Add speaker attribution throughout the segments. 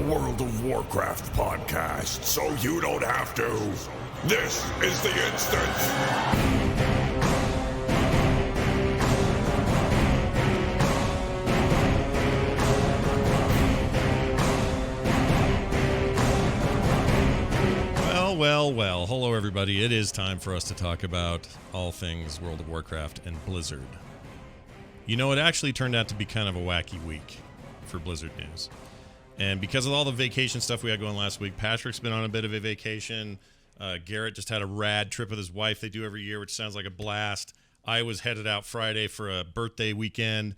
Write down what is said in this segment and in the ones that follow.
Speaker 1: World of Warcraft podcast, so you don't have to. This is the instant.
Speaker 2: Well, hello everybody. It is time for us to talk about all things World of Warcraft and Blizzard. You know, it actually turned out to be kind of a wacky week for Blizzard news. And because of all the vacation stuff we had going last week, Patrick's been on a bit of a vacation. Garrett just had a rad trip with his wife they do every year, which sounds like a blast. I was headed out Friday for a birthday weekend.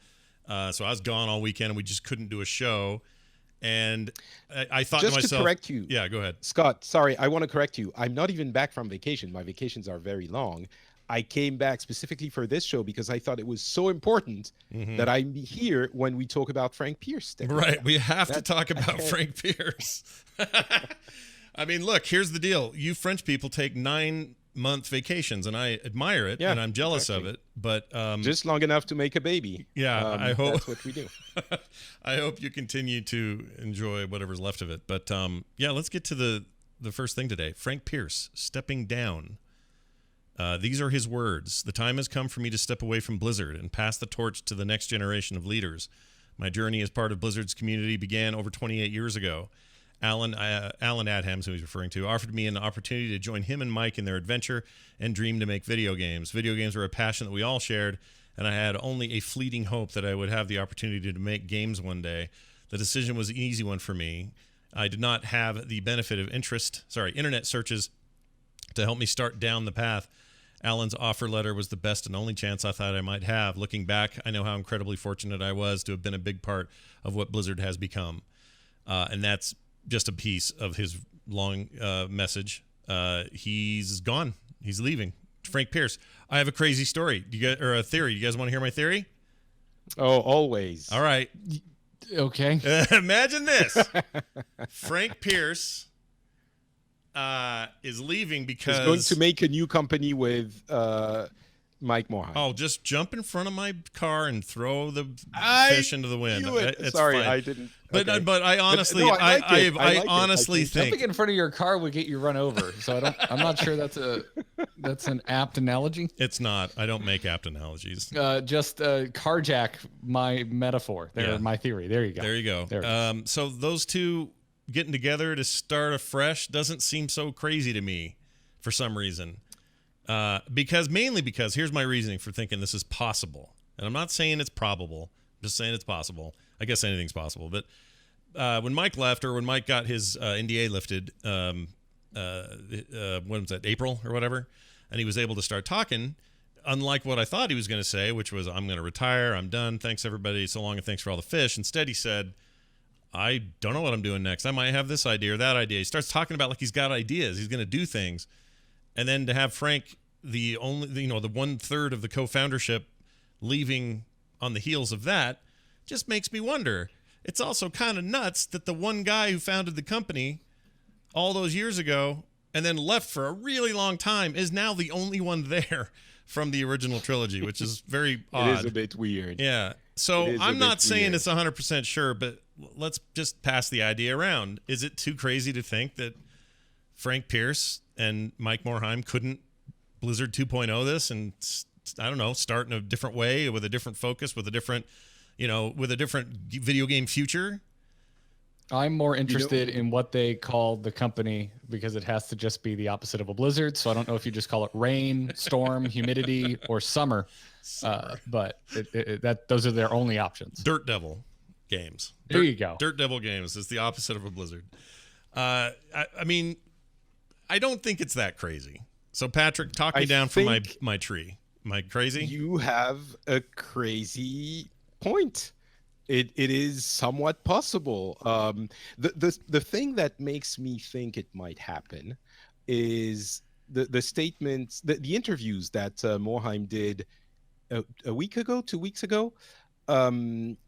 Speaker 2: So I was gone all weekend and we just couldn't do a show. And I thought
Speaker 3: just
Speaker 2: to myself...
Speaker 3: to correct you.
Speaker 2: Yeah, go ahead.
Speaker 3: Scott, sorry, I want to correct you. I'm not even back from vacation. My vacations are very long. I came back specifically for this show because I thought it was so important that I'm here when we talk about Frank Pierce.
Speaker 2: Right, we have to talk about Frank Pierce. I mean, look, here's the deal. You French people take 9-month vacations, and I admire it, and I'm jealous of it. But
Speaker 3: just long enough to make a baby.
Speaker 2: Yeah, I hope
Speaker 3: that's what we do.
Speaker 2: I hope you continue to enjoy whatever's left of it. But yeah, let's get to the first thing today. Frank Pierce stepping down. These are his words. "The time has come for me to step away from Blizzard and pass the torch to the next generation of leaders. My journey as part of Blizzard's community began over 28 years ago. Alan Adhams, who he's referring to, offered me an opportunity to join him and Mike in their adventure and dream to make video games. Video games were a passion that we all shared, and I had only a fleeting hope that I would have the opportunity to make games one day. The decision was an easy one for me. I did not have the benefit of internet searches to help me start down the path. Alan's offer letter was the best and only chance I thought I might have. Looking back, I know how incredibly fortunate I was to have been a big part of what Blizzard has become." And that's just a piece of his long message. He's gone. He's leaving. Frank Pierce. I have a crazy story. Or a theory. You guys want to hear my theory?
Speaker 3: Oh, always.
Speaker 2: All right.
Speaker 4: Okay.
Speaker 2: Imagine this. Frank Pierce is leaving because...
Speaker 3: He's going to make a new company with Mike Morhaime.
Speaker 2: Oh, just jump in front of my car and throw the fish into the wind. It's
Speaker 3: Sorry,
Speaker 2: fine.
Speaker 3: I didn't.
Speaker 2: But
Speaker 3: okay.
Speaker 2: but I honestly, I honestly think
Speaker 4: jumping in front of your car would get you run over. So I'm not sure that's an apt analogy.
Speaker 2: It's not. I don't make apt analogies.
Speaker 4: Just carjack my metaphor. My theory. There you go.
Speaker 2: There you go.
Speaker 4: There
Speaker 2: so those two getting together to start afresh doesn't seem so crazy to me for some reason. Because here's my reasoning for thinking this is possible. And I'm not saying it's probable. I'm just saying it's possible. I guess anything's possible. But when Mike left, or when Mike got his NDA lifted, when was that, April or whatever, and he was able to start talking, unlike what I thought he was going to say, which was, "I'm going to retire, I'm done, thanks everybody, so long, and thanks for all the fish." Instead, he said, "I don't know what I'm doing next. I might have this idea or that idea." He starts talking about like he's got ideas. He's going to do things. And then to have Frank, the 1/3 of the co-foundership, leaving on the heels of that, just makes me wonder. It's also kind of nuts that the one guy who founded the company all those years ago and then left for a really long time is now the only one there from the original trilogy, which is very odd.
Speaker 3: It is a bit weird.
Speaker 2: Yeah. So I'm not saying it's 100% sure, but let's just pass the idea around. Is it too crazy to think that Frank Pierce and Mike Morhaime couldn't Blizzard 2.0 this and, I don't know, start in a different way with a different focus, with a different video game future?
Speaker 4: I'm more interested in what they call the company, because it has to just be the opposite of a blizzard. So I don't know if you just call it rain, storm, humidity, or summer. But those are their only options.
Speaker 2: Dirt Devil Games.
Speaker 4: There you go.
Speaker 2: Dirt Devil Games is the opposite of a blizzard. I mean, I don't think it's that crazy. So Patrick, talk me down from my tree. Am I crazy?
Speaker 3: You have a crazy point. It is somewhat possible. The thing that makes me think it might happen is the statements, the interviews that Morhaime did a week ago, 2 weeks ago.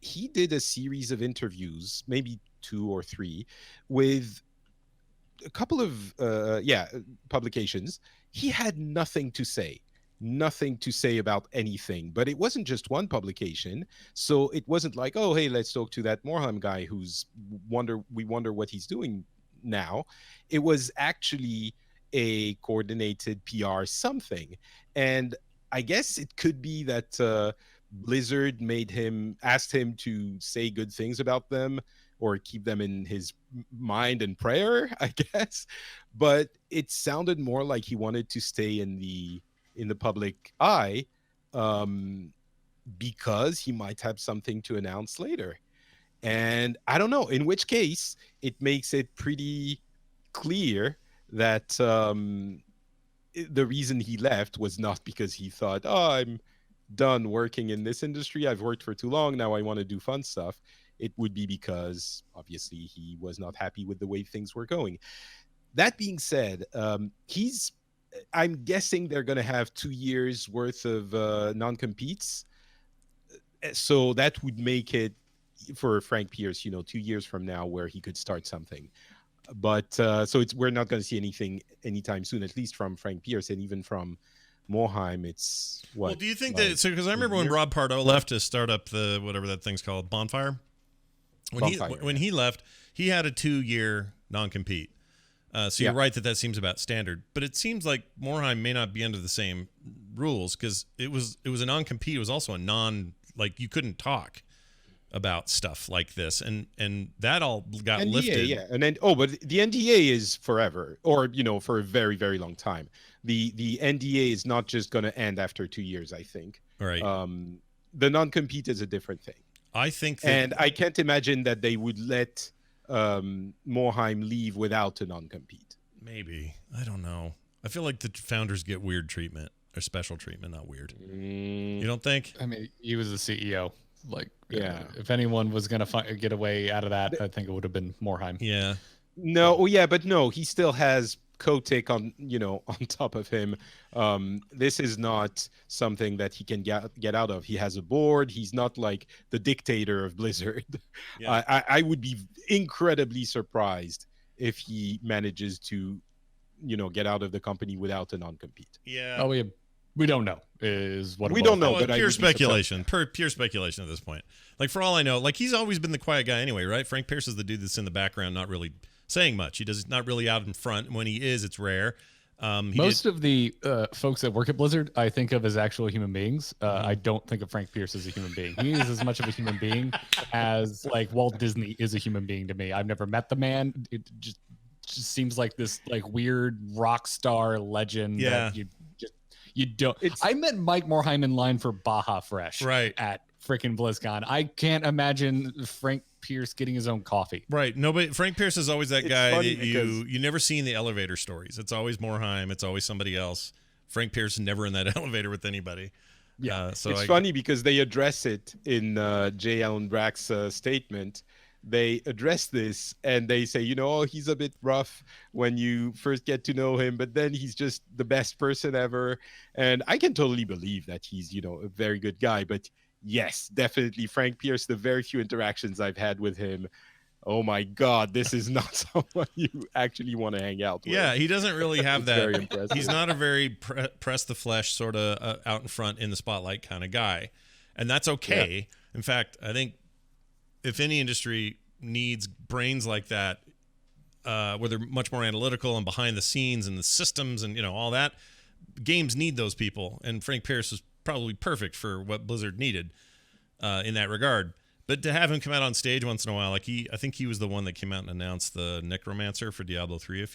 Speaker 3: He did a series of interviews, maybe 2 or 3, with a couple of publications. He had nothing to say. nothing to say about anything. But it wasn't just one publication, so it wasn't like, oh, hey, let's talk to that Morhaime guy we wonder what he's doing now. It was actually a coordinated PR something. And I guess it could be that Blizzard asked him to say good things about them or keep them in his mind and prayer, I guess. But it sounded more like he wanted to stay in the public eye, because he might have something to announce later. And I don't know, in which case it makes it pretty clear that the reason he left was not because he thought, oh, I'm done working in this industry. I've worked for too long. Now I want to do fun stuff. It would be because obviously he was not happy with the way things were going. That being said, I'm guessing they're going to have 2 years worth of non-competes. So that would make it for Frank Pierce, 2 years from now where he could start something. But we're not going to see anything anytime soon, at least from Frank Pierce, and even from Morhaime. It's what?
Speaker 2: Well, do you think that? So, because I remember when Rob Pardo left to start up the whatever that thing's called, Bonfire. When he left, he had a 2-year non-compete. So you're right that seems about standard, but it seems like Morhaime may not be under the same rules because it was a non-compete. It was also you couldn't talk about stuff like this, and that all got
Speaker 3: NDA,
Speaker 2: lifted.
Speaker 3: Yeah, and then but the NDA is forever, or for a very, very long time. The NDA is not just going to end after 2 years, I think.
Speaker 2: Right.
Speaker 3: The non-compete is a different thing.
Speaker 2: I think,
Speaker 3: and I can't imagine that they would let Morhaime leave without a non-compete.
Speaker 2: Maybe, I don't know. I feel like the founders get weird treatment or special treatment, not weird. You don't think?
Speaker 4: I mean, he was the CEO.
Speaker 3: Yeah.
Speaker 4: If anyone was going to get away out of that, I think it would have been Morhaime.
Speaker 2: Yeah.
Speaker 3: No, but no, he still has Kotick on top of him. This is not something that he can get out of. He has a board. He's not like the dictator of Blizzard. Yeah. I would be incredibly surprised if he manages to, get out of the company without a non-compete.
Speaker 2: Yeah.
Speaker 4: Oh, we don't know is what
Speaker 3: we don't know,
Speaker 2: but
Speaker 3: pure
Speaker 2: speculation. Pure speculation at this point. Like, for all I know, he's always been the quiet guy anyway, right? Frank Pierce is the dude that's in the background, not really saying much. He does not really out in front. When he is, it's rare.
Speaker 4: Most of the folks that work at Blizzard, I think of as actual human beings. I don't think of Frank Pierce as a human being. He is as much of a human being as Walt Disney is a human being to me. I've never met the man. It just seems like this weird rock star legend.
Speaker 2: Yeah.
Speaker 4: That you don't. I met Mike Morhaime in line for Baja Fresh.
Speaker 2: Right.
Speaker 4: At freaking BlizzCon. I can't imagine Frank Pierce getting his own coffee.
Speaker 2: Right. Nobody. Frank Pierce is always that guy that you never see in the elevator stories. It's always Morhaime. It's always somebody else. Frank Pierce is never in that elevator with anybody.
Speaker 4: Yeah.
Speaker 3: So it's funny because they address it in J. Allen Brack's statement. They address this and they say, he's a bit rough when you first get to know him, but then he's just the best person ever. And I can totally believe that he's, a very good guy. But yes, definitely Frank Pierce, the very few interactions I've had with him, oh my God, this is not someone you actually want to hang out with.
Speaker 2: Yeah, he doesn't really have that.
Speaker 3: Very impressive.
Speaker 2: He's not a very press the flesh sort of out in front in the spotlight kind of guy. And that's okay. Yeah. In fact, I think if any industry needs brains like that, where they're much more analytical and behind the scenes and the systems and all that, games need those people. And Frank Pierce is probably perfect for what Blizzard needed in that regard. But to have him come out on stage once in a while, I think he was the one that came out and announced the Necromancer for Diablo 3 a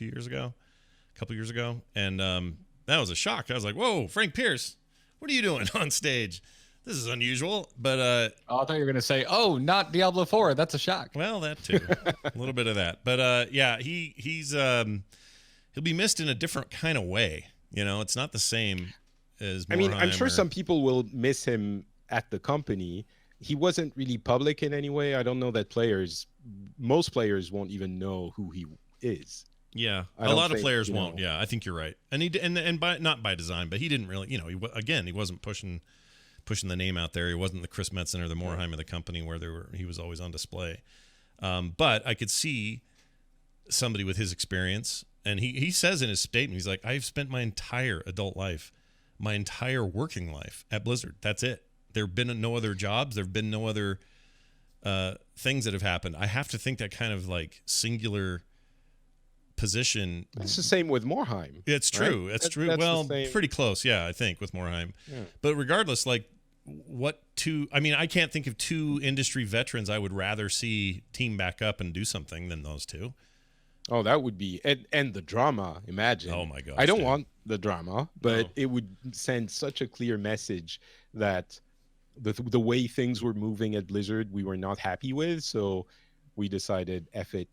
Speaker 2: couple years ago, and that was a shock. I was like, "Whoa, Frank Pierce, what are you doing on stage? This is unusual." But
Speaker 4: I thought you were gonna say, "Oh, not Diablo 4." That's a shock.
Speaker 2: Well, that too, a little bit of that. But yeah, he's he'll be missed in a different kind of way. It's not the same as Morhaime.
Speaker 3: I'm sure some people will miss him at the company. He wasn't really public in any way. I don't know that most players won't even know who he is.
Speaker 2: Yeah, a lot of players won't. Yeah, I think you're right. And not by design, but he didn't really. He wasn't pushing the name out there. He wasn't the Chris Metzen or the Morhaime of the company where he was always on display. But I could see somebody with his experience, and he says in his statement, he's like, I've spent my entire adult life my entire working life at Blizzard. That's it. There have been no other jobs. There have been no other things that have happened. I have to think that kind of like singular position.
Speaker 3: It's the same with Morheim.
Speaker 2: It's true.
Speaker 3: Right?
Speaker 2: It's true.
Speaker 3: That's
Speaker 2: Well,
Speaker 3: the same.
Speaker 2: pretty close. Yeah, I think with Morheim. Yeah. But regardless, like I can't think of two industry veterans I would rather see team back up and do something than those two.
Speaker 3: Oh, that would be and the drama. Imagine.
Speaker 2: Oh my gosh.
Speaker 3: I don't
Speaker 2: dude.
Speaker 3: want the drama, but
Speaker 2: No.
Speaker 3: it would send such a clear message that the way things were moving at Blizzard, we were not happy with. So we decided, F it,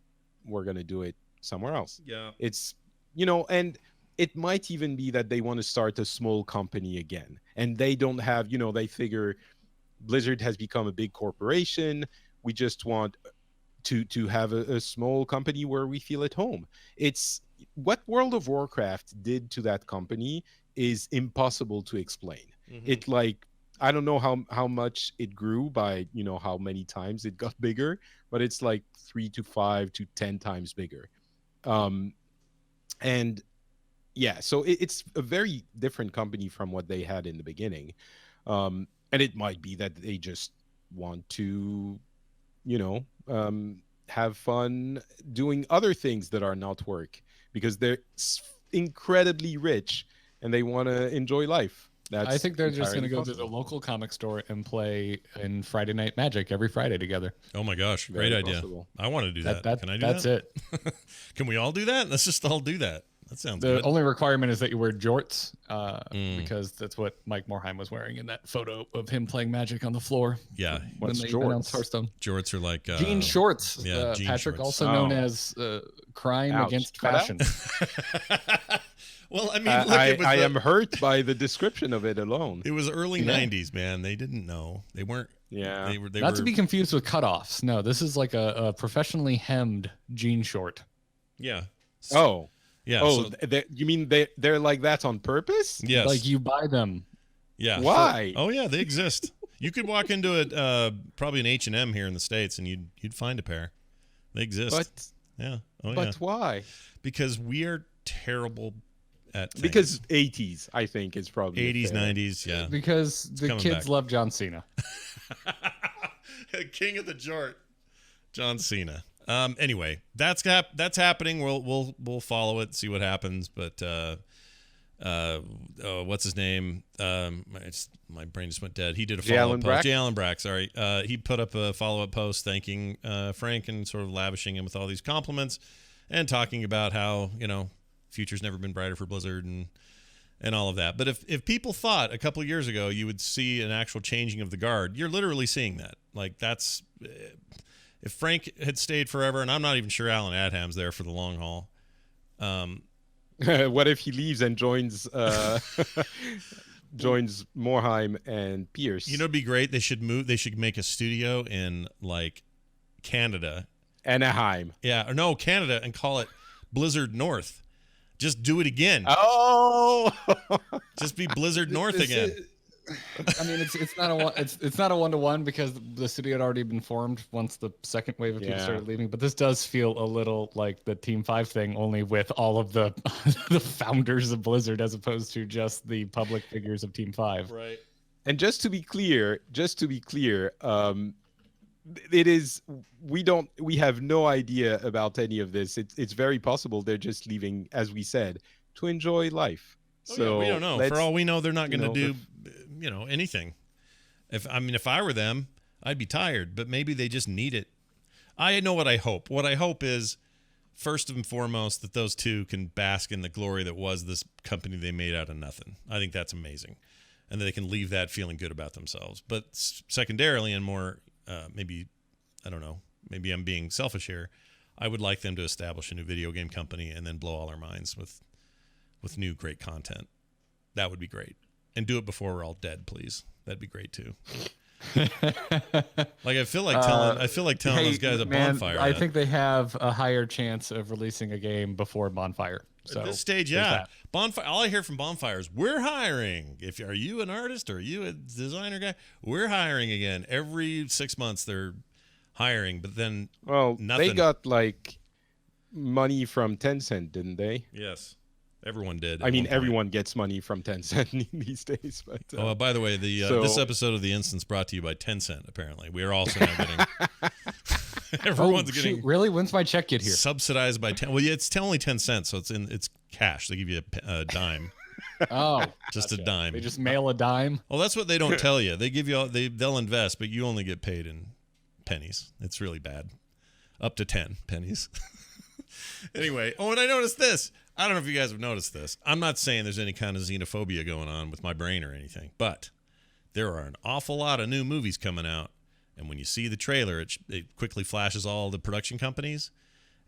Speaker 3: we're gonna do it somewhere else.
Speaker 2: Yeah.
Speaker 3: It's and it might even be that they want to start a small company again, and they don't have they figure Blizzard has become a big corporation. We just want to have a small company where we feel at home. It's what World of Warcraft did to that company is impossible to explain.
Speaker 2: Mm-hmm.
Speaker 3: It like I don't know how much it grew by how many times it got bigger, but it's like 3 to 5 to 10 times bigger. And yeah, so it's a very different company from what they had in the beginning. And it might be that they just want to have fun doing other things that are not work because they're incredibly rich and they want to enjoy life.
Speaker 4: I think they're just going to
Speaker 3: entirely
Speaker 4: go to the
Speaker 3: possible.
Speaker 4: local comic store and play in Friday Night Magic every Friday together.
Speaker 2: Oh my gosh,
Speaker 3: Very
Speaker 2: great idea.
Speaker 3: possible.
Speaker 2: I want to do that. Can I do
Speaker 4: that's
Speaker 2: that?
Speaker 4: That's it.
Speaker 2: Can we all do that? Let's just all do that. That sounds
Speaker 4: The
Speaker 2: good.
Speaker 4: only requirement is that you wear jorts, because that's what Mike Morheim was wearing in that photo of him playing Magic on the floor.
Speaker 2: Yeah.
Speaker 4: When
Speaker 3: What's
Speaker 4: they
Speaker 3: jorts?
Speaker 4: announced Hearthstone.
Speaker 2: Jorts are like
Speaker 4: Jean shorts.
Speaker 2: yeah, jean
Speaker 4: Patrick,
Speaker 2: shorts.
Speaker 4: also known
Speaker 3: Oh.
Speaker 4: as crime
Speaker 3: Ouch.
Speaker 4: against
Speaker 3: Cut out?
Speaker 4: fashion.
Speaker 2: Well, I mean, look,
Speaker 3: I am hurt by the description of it alone.
Speaker 2: It was early
Speaker 4: Yeah.
Speaker 2: 90s, man. They didn't know. They weren't.
Speaker 3: Yeah.
Speaker 2: They
Speaker 4: Not
Speaker 2: were,
Speaker 4: to be confused with cutoffs. No, this is like a professionally hemmed jean short.
Speaker 2: Yeah.
Speaker 3: Oh.
Speaker 2: Yeah.
Speaker 3: Oh,
Speaker 2: so-
Speaker 3: you mean they're like that on purpose?
Speaker 2: yes.
Speaker 4: Like you buy them.
Speaker 2: Yeah.
Speaker 3: Why?
Speaker 2: Oh yeah, they exist. You could walk into it, probably an H&M here in the States, and you'd find a pair. They exist.
Speaker 3: But
Speaker 2: yeah. Oh
Speaker 3: but
Speaker 2: yeah.
Speaker 3: why?
Speaker 2: Because we are terrible at things.
Speaker 3: Because 80s, I think, is probably a
Speaker 2: 80s,
Speaker 3: fair-
Speaker 2: 90s, yeah.
Speaker 4: Because the
Speaker 2: coming
Speaker 4: kids
Speaker 2: back.
Speaker 4: love John Cena.
Speaker 2: King of the Jort, John Cena. Anyway, that's happening. We'll follow it, see what happens. But what's his name? My brain just went dead. He did a
Speaker 3: J.
Speaker 2: follow-up
Speaker 3: Allen
Speaker 2: post.
Speaker 3: Brack?
Speaker 2: J. Allen Brack, sorry. He put up a follow-up post thanking Frank and sort of lavishing him with all these compliments and talking about how future's never been brighter for Blizzard and all of that. But if people thought a couple of years ago you would see an actual changing of the guard, you're literally seeing that. Like that's if Frank had stayed forever, and I'm not even sure Alan Adham's there for the long haul.
Speaker 3: What if he leaves and joins joins Morheim and Pierce?
Speaker 2: It'd be great. They should move. They should make a studio in like Canada.
Speaker 3: Anaheim.
Speaker 2: Yeah, or no, Canada, and call it Blizzard North. Just do it again.
Speaker 3: Oh,
Speaker 2: Just be Blizzard North again.
Speaker 4: I mean, it's not a one. It's not a 1-to-1 because the studio had already been formed once the second wave of people
Speaker 3: Yeah.
Speaker 4: started leaving. But this does feel a little like the Team 5 thing, only with all of the the founders of Blizzard as opposed to just the public figures of Team 5.
Speaker 2: Right.
Speaker 3: and just to be clear, it is we have no idea about any of this. It's very possible they're just leaving, as we said, to enjoy life. So
Speaker 2: we don't know.
Speaker 3: let's-
Speaker 2: For all we know, they're not going to
Speaker 3: you know,
Speaker 2: do, anything. If I were them, I'd be tired. But maybe they just need it. I know what I hope. What I hope is, first and foremost, that those two can bask in the glory that was this company they made out of nothing. I think that's amazing, and that they can leave that feeling good about themselves. But secondarily, and more, maybe I don't know. Maybe I'm being selfish here. I would like them to establish a new video game company and then blow all our minds with new great content. That would be great. And do it before we're all dead, please. That'd be great too. Like I feel like telling
Speaker 4: Hey,
Speaker 2: those guys at
Speaker 4: man,
Speaker 2: Bonfire.
Speaker 4: I
Speaker 2: that.
Speaker 4: think they have a higher chance of releasing a game before Bonfire. So
Speaker 2: At this stage,
Speaker 4: there's
Speaker 2: yeah.
Speaker 4: that.
Speaker 2: Bonfire. All I hear from Bonfire is, "We're hiring. Are you an artist or are you a designer guy? We're hiring again. Every 6 months they're hiring." But then,
Speaker 3: Well,
Speaker 2: nothing.
Speaker 3: they got like money from Tencent, didn't they?
Speaker 2: yes, Everyone did.
Speaker 3: I mean, everyone gets money from Tencent these days. But
Speaker 2: by the way, this episode of The Instance brought to you by Tencent, apparently. We are also now getting... Everyone's getting...
Speaker 4: Really? When's my check get here?
Speaker 2: Subsidized by 10... Well, yeah, it's only 10 cents, so it's cash. They give you a dime.
Speaker 4: Oh.
Speaker 2: Just
Speaker 4: gotcha.
Speaker 2: a dime.
Speaker 4: They just mail a dime?
Speaker 2: Well, that's what they don't tell you. They give you... They'll invest, but you only get paid in pennies. It's really bad. Up to 10 pennies. Anyway, and I noticed this. I don't know if you guys have noticed this. I'm not saying there's any kind of xenophobia going on with my brain or anything, but there are an awful lot of new movies coming out. And when you see the trailer, it quickly flashes all the production companies.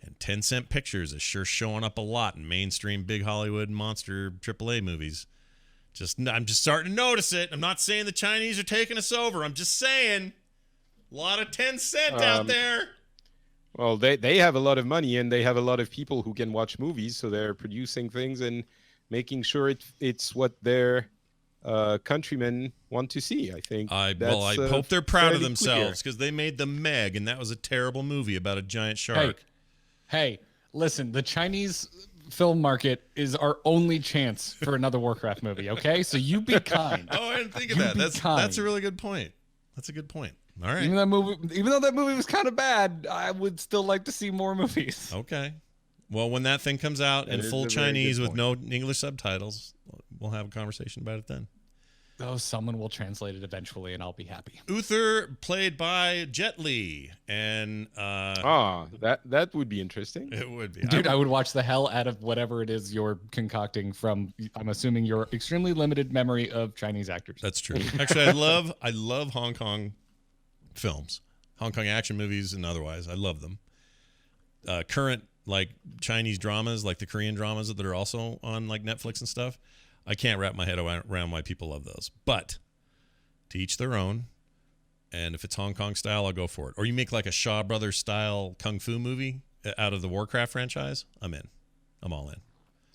Speaker 2: And 10 Cent Pictures is sure showing up a lot in mainstream big Hollywood monster AAA movies. I'm just starting to notice it. I'm not saying the Chinese are taking us over. I'm just saying a lot of 10 Cent out there.
Speaker 3: Well, they have a lot of money and they have a lot of people who can watch movies, so they're producing things and making sure it's what their countrymen want to see. I think. I
Speaker 2: hope they're proud of themselves because they made The Meg, and that was a terrible movie about a giant shark.
Speaker 4: Hey, listen, the Chinese film market is our only chance for another Warcraft movie. Okay, so you be kind.
Speaker 2: Oh, I didn't think of that. That's a really good point. That's a good point. All right.
Speaker 4: Even though that movie was kind of bad, I would still like to see more movies.
Speaker 2: Okay. Well, when that thing comes out in full Chinese with no English subtitles, we'll have a conversation about it then.
Speaker 4: Oh, someone will translate it eventually, and I'll be happy.
Speaker 2: Uther, played by Jet Li, and
Speaker 3: that would be interesting.
Speaker 2: It would be,
Speaker 4: dude. I would watch the hell out of whatever it is you're concocting from. I'm assuming your extremely limited memory of Chinese actors.
Speaker 2: That's true. Actually, I love Hong Kong films, Hong Kong action movies and otherwise. I love them. Current like Chinese dramas, like the Korean dramas that are also on like Netflix and stuff. I can't wrap my head around why people love those. But to each their own. And if it's Hong Kong style, I'll go for it. Or you make like a Shaw Brothers style kung fu movie out of the Warcraft franchise, I'm in. I'm all in.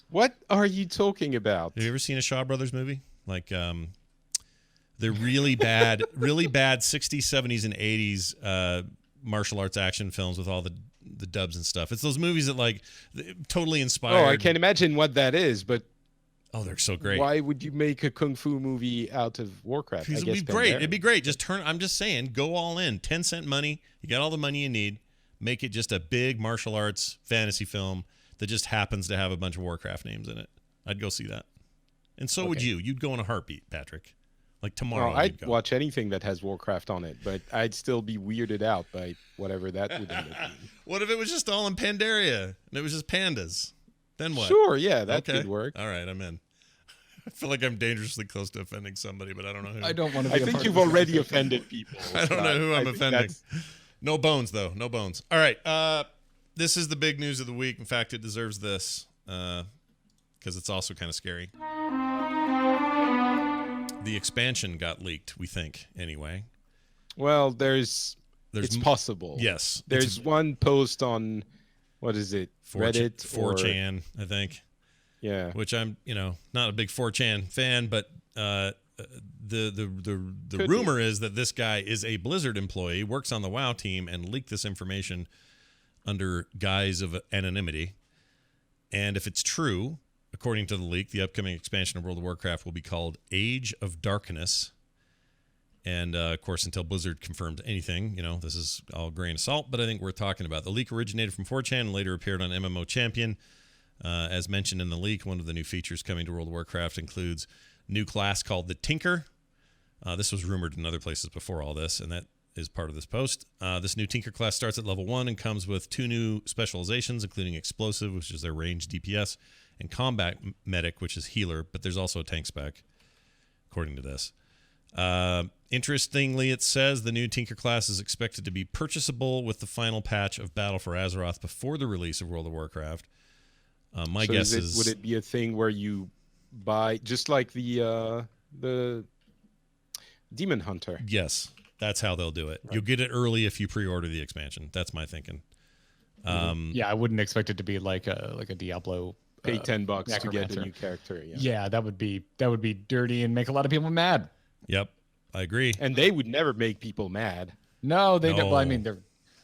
Speaker 3: What are you talking about?
Speaker 2: Have you ever seen a Shaw Brothers movie? Like they're really bad, really bad 60s, 70s, and 80s martial arts action films with all the dubs and stuff. It's those movies that like totally inspired.
Speaker 3: Oh, I can't imagine what that is, but
Speaker 2: oh, they're so great.
Speaker 3: Why would you make a kung fu movie out of Warcraft?
Speaker 2: It'd be great. It'd be great. I'm just saying, go all in. 10 cent money. You got all the money you need. Make it just a big martial arts fantasy film that just happens to have a bunch of Warcraft names in it. I'd go see that. And so would you. You'd go in a heartbeat, Patrick. Like tomorrow.
Speaker 3: Well, I'd watch anything that has Warcraft on it, but I'd still be weirded out by whatever that would end up being.
Speaker 2: What if it was just all in Pandaria and it was just pandas? Then what?
Speaker 3: Sure, yeah, that could work.
Speaker 2: All right, I'm in. I feel like I'm dangerously close to offending somebody, but I don't know who.
Speaker 4: I don't want to be
Speaker 3: I think you've already offended people.
Speaker 2: I don't know who I'm offending. No bones, though. No bones. All right. This is the big news of the week. In fact, it deserves this because it's also kind of scary. The expansion got leaked, we think, anyway.
Speaker 3: Well, it's possible.
Speaker 2: Yes.
Speaker 3: There's one post on, what is it, Reddit?
Speaker 2: 4chan, I think.
Speaker 3: Yeah.
Speaker 2: Which I'm, not a big 4chan fan, but the rumor is that this guy is a Blizzard employee, works on the WoW team, and leaked this information under guise of anonymity. And if it's true, according to the leak, the upcoming expansion of World of Warcraft will be called Age of Darkness. And, of course, until Blizzard confirmed anything, this is all grain of salt, but I think worth talking about. The leak originated from 4chan and later appeared on MMO Champion. As mentioned in the leak, one of the new features coming to World of Warcraft includes a new class called the Tinker. This was rumored in other places before all this, and that is part of this post. This new Tinker class starts at level 1 and comes with 2 new specializations, including Explosive, which is their range DPS, and Combat Medic, which is Healer, but there's also a tank spec, according to this. Interestingly, it says the new Tinker class is expected to be purchasable with the final patch of Battle for Azeroth before the release of World of Warcraft. My guess is...
Speaker 3: Would it be a thing where you buy, just like the Demon Hunter?
Speaker 2: Yes, that's how they'll do it. Right. You'll get it early if you pre-order the expansion. That's my thinking.
Speaker 4: Yeah, I wouldn't expect it to be like a Diablo.
Speaker 3: Pay $10 to get a new character.
Speaker 4: Yeah, that would be dirty and make a lot of people mad.
Speaker 2: Yep, I agree.
Speaker 3: And they would never make people mad.
Speaker 4: No, they don't. Well, I mean,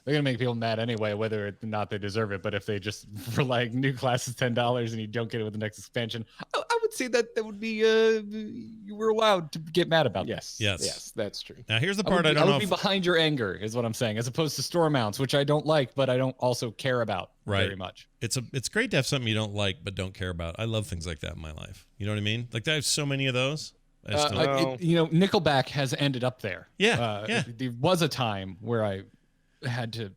Speaker 4: they're gonna make people mad anyway, whether or not they deserve it. But if they just for like new class is $10 and you don't get it with the next expansion, I would say that would be you were allowed to get mad about that.
Speaker 3: Yes, that's true.
Speaker 2: Now here's the part I
Speaker 4: I
Speaker 2: don't
Speaker 4: would
Speaker 2: know.
Speaker 4: be behind your anger, is what I'm saying, as opposed to store mounts, which I don't like, but I don't also care about very much.
Speaker 2: It's great to have something you don't like but don't care about. I love things like that in my life. You know what I mean? Like I have so many of those.
Speaker 4: Nickelback has ended up there.
Speaker 2: Yeah.
Speaker 4: There was a time where I had to,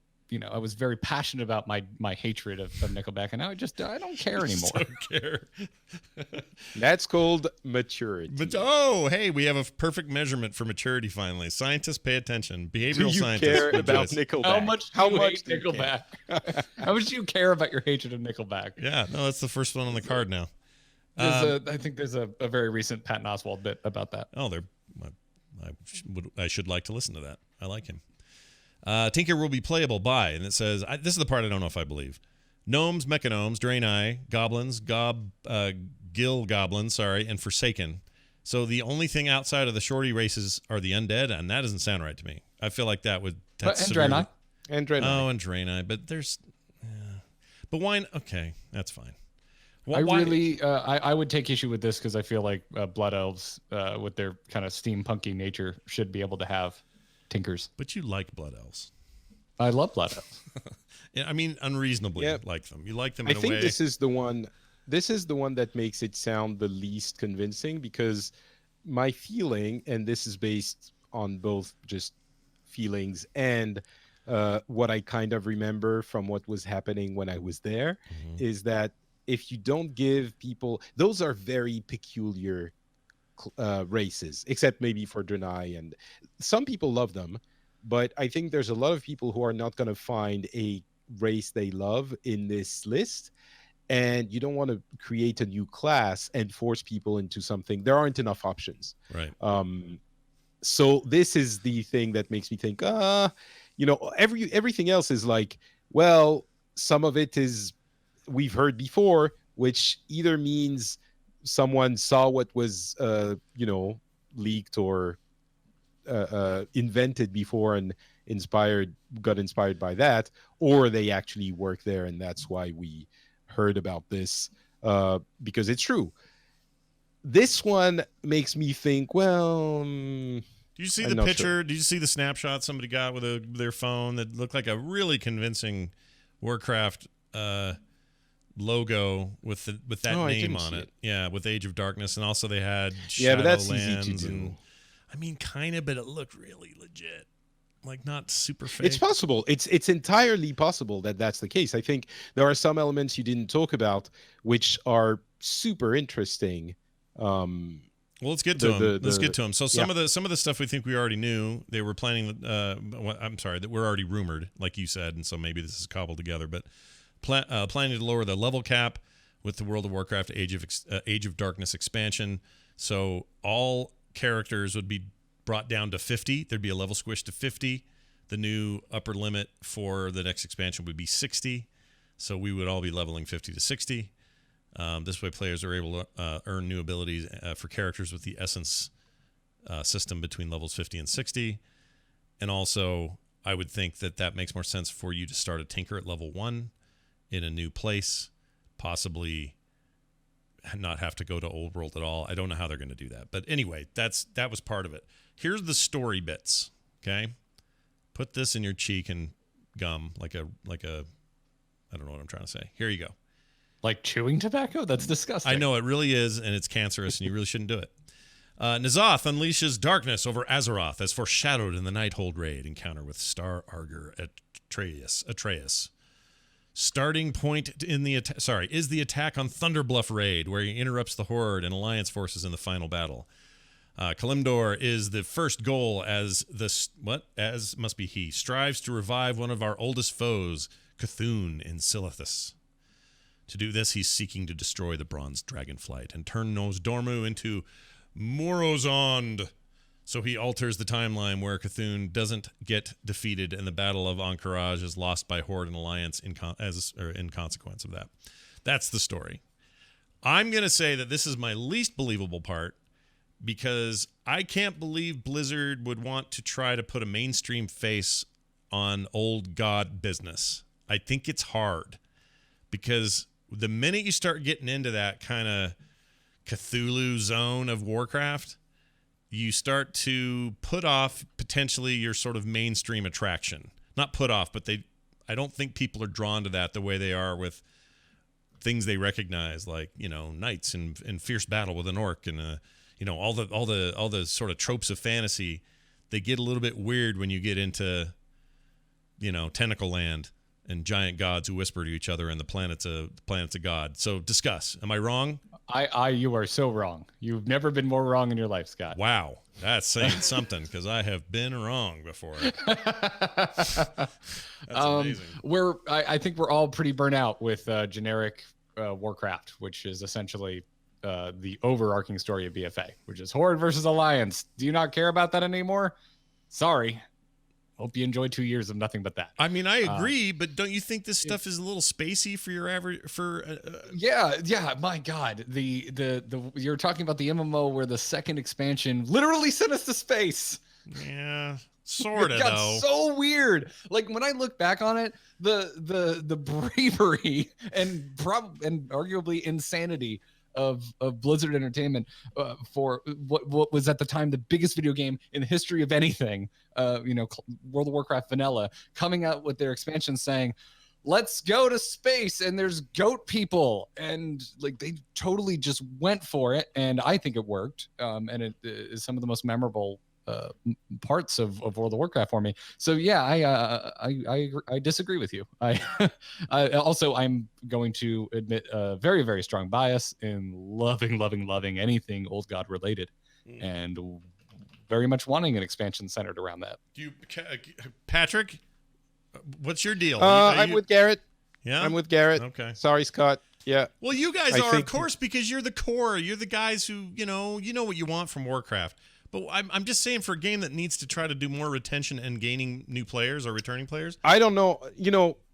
Speaker 4: I was very passionate about my hatred of Nickelback, and now I don't care anymore.
Speaker 2: Don't care.
Speaker 3: That's called maturity.
Speaker 2: But hey, we have a perfect measurement for maturity finally. Scientists pay attention. Behavioral
Speaker 3: Do you
Speaker 2: scientists
Speaker 3: care about
Speaker 2: rejoice.
Speaker 3: Nickelback?
Speaker 4: How much do you Nickelback? How much do you care about your hatred of Nickelback?
Speaker 2: Yeah, no, that's the first one on the card now.
Speaker 4: I think there's a very recent Patton Oswalt bit about that.
Speaker 2: Oh, I should like to listen to that. I like him. Tinker will be playable by, and it says, this is the part I don't know if I believe. Gnomes, Mechanomes, Draenei, Goblins, Gill Goblins, and Forsaken. So the only thing outside of the shorty races are the undead, and that doesn't sound right to me. I feel like that would...
Speaker 4: And Draenei.
Speaker 3: And Draenei.
Speaker 2: Oh, and Draenei, but there's... But why... Okay, that's fine.
Speaker 4: I would take issue with this because I feel like Blood Elves, with their kind of steampunky nature, should be able to have Tinkers.
Speaker 2: But you like Blood Elves.
Speaker 4: I love Blood Elves.
Speaker 2: Yeah, I mean, unreasonably like them. You like them in a way.
Speaker 3: I think this is the one. This is the one that makes it sound the least convincing, because my feeling, and this is based on both just feelings and what I kind of remember from what was happening when I was there, is that if you don't give people, those are very peculiar races, except maybe for Draenei, and some people love them, but I think there's a lot of people who are not going to find a race they love in this list, and you don't want to create a new class and force people into something. There aren't enough options.
Speaker 2: Right.
Speaker 3: So this is the thing that makes me think, everything else is like, well, some of it is we've heard before, which either means someone saw what was leaked or invented before and got inspired by that, or they actually work there and that's why we heard about this, because it's true. This one makes me think, well,
Speaker 2: do you see the picture? Sure. Did you see the snapshot somebody got with their phone that looked like a really convincing Warcraft logo with that name on it? Yeah, with Age of Darkness, and also they had
Speaker 3: but that's easy to do.
Speaker 2: And I mean, kind of, but it looked really legit, like not super fake.
Speaker 3: It's possible. It's entirely possible that that's the case. I think there are some elements you didn't talk about which are super interesting. Well,
Speaker 2: let's get to them. Let's get to them. So some of the stuff we think we already knew, they were planning. That we're already rumored, like you said, and so maybe this is cobbled together, but. Planning to lower the level cap with the World of Warcraft Age of Darkness expansion. So all characters would be brought down to 50. There'd be a level squish to 50. The new upper limit for the next expansion would be 60. So we would all be leveling 50 to 60. This way players are able to earn new abilities for characters with the Essence system between levels 50 and 60. And also, I would think that makes more sense for you to start a Tinker at level 1 in a new place, possibly not have to go to Old World at all. I don't know how they're going to do that. But anyway, that was part of it. Here's the story bits, okay? Put this in your cheek and gum like a I don't know what I'm trying to say. Here you go.
Speaker 4: Like chewing tobacco? That's disgusting.
Speaker 2: I know, it really is, and it's cancerous, and you really shouldn't do it. N'Zoth unleashes darkness over Azeroth as foreshadowed in the Nighthold raid encounter with Star Arger Atreus. Starting point in the is the attack on Thunderbluff raid, where he interrupts the Horde and Alliance forces in the final battle. Kalimdor is the first goal as must be he strives to revive one of our oldest foes, Cthulhu in Silithus. To do this, he's seeking to destroy the Bronze Dragonflight and turn Nosdormu into Morozond. So he alters the timeline where Cthulhu doesn't get defeated and the Battle of Encourage is lost by Horde and Alliance in consequence of that. That's the story. I'm going to say that this is my least believable part because I can't believe Blizzard would want to try to put a mainstream face on old god business. I think it's hard because the minute you start getting into that kind of Cthulhu zone of Warcraft, you start to put off potentially your sort of mainstream attraction. Not put off, but I don't think people are drawn to that the way they are with things they recognize, like, you know, knights in fierce battle with an orc and you know, all the sort of tropes of fantasy. They get a little bit weird when you get into, you know, Tentacle Land and giant gods who whisper to each other and the planet's a god. So discuss. Am I wrong?
Speaker 4: You are so wrong. You've never been more wrong in your life, Scott.
Speaker 2: Wow. That's saying something because I have been wrong before. That's amazing.
Speaker 4: I think we're all pretty burnt out with generic Warcraft, which is essentially the overarching story of BFA, which is Horde versus Alliance. Do you not care about that anymore? Sorry. Hope you enjoyed 2 years of nothing but that.
Speaker 2: I mean, I agree, but don't you think this stuff is a little spacey for your average?
Speaker 4: Yeah. My God, the you're talking about the MMO where the second expansion literally sent us to space.
Speaker 2: Yeah, sort of.
Speaker 4: It got
Speaker 2: though.
Speaker 4: so weird. Like when I look back on it, the bravery and arguably insanity of Blizzard Entertainment for what was at the time the biggest video game in the history of anything, World of Warcraft Vanilla, coming out with their expansion saying, let's go to space and there's goat people, and like they totally just went for it, and I think it worked, and it is some of the most memorable parts of World of Warcraft for me. So yeah, I disagree with you. I also, I'm going to admit a very, very strong bias in loving anything old god related, and very much wanting an expansion centered around that.
Speaker 2: Patrick, what's your deal?
Speaker 3: I'm with Garrett.
Speaker 2: Yeah,
Speaker 3: I'm with Garrett.
Speaker 2: Okay.
Speaker 3: Sorry, Scott. Yeah.
Speaker 2: Well, you guys are, of course, because you're the core. You're the guys who, you know what you want from Warcraft. But I'm just saying, for a game that needs to try to do more retention and gaining new players or returning players.
Speaker 3: I don't know.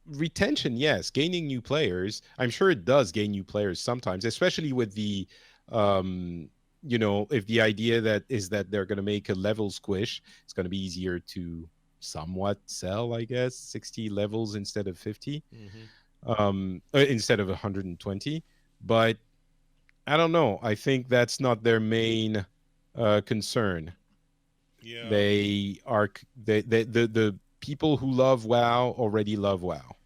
Speaker 3: Retention, yes. Gaining new players. I'm sure it does gain new players sometimes, especially with the, if the idea that they're going to make a level squish, it's going to be easier to somewhat sell, I guess, 60 levels instead of 50, instead of 120. But I don't know. I think that's not their main concern.
Speaker 2: Yeah,
Speaker 3: the people who love WoW already love WoW.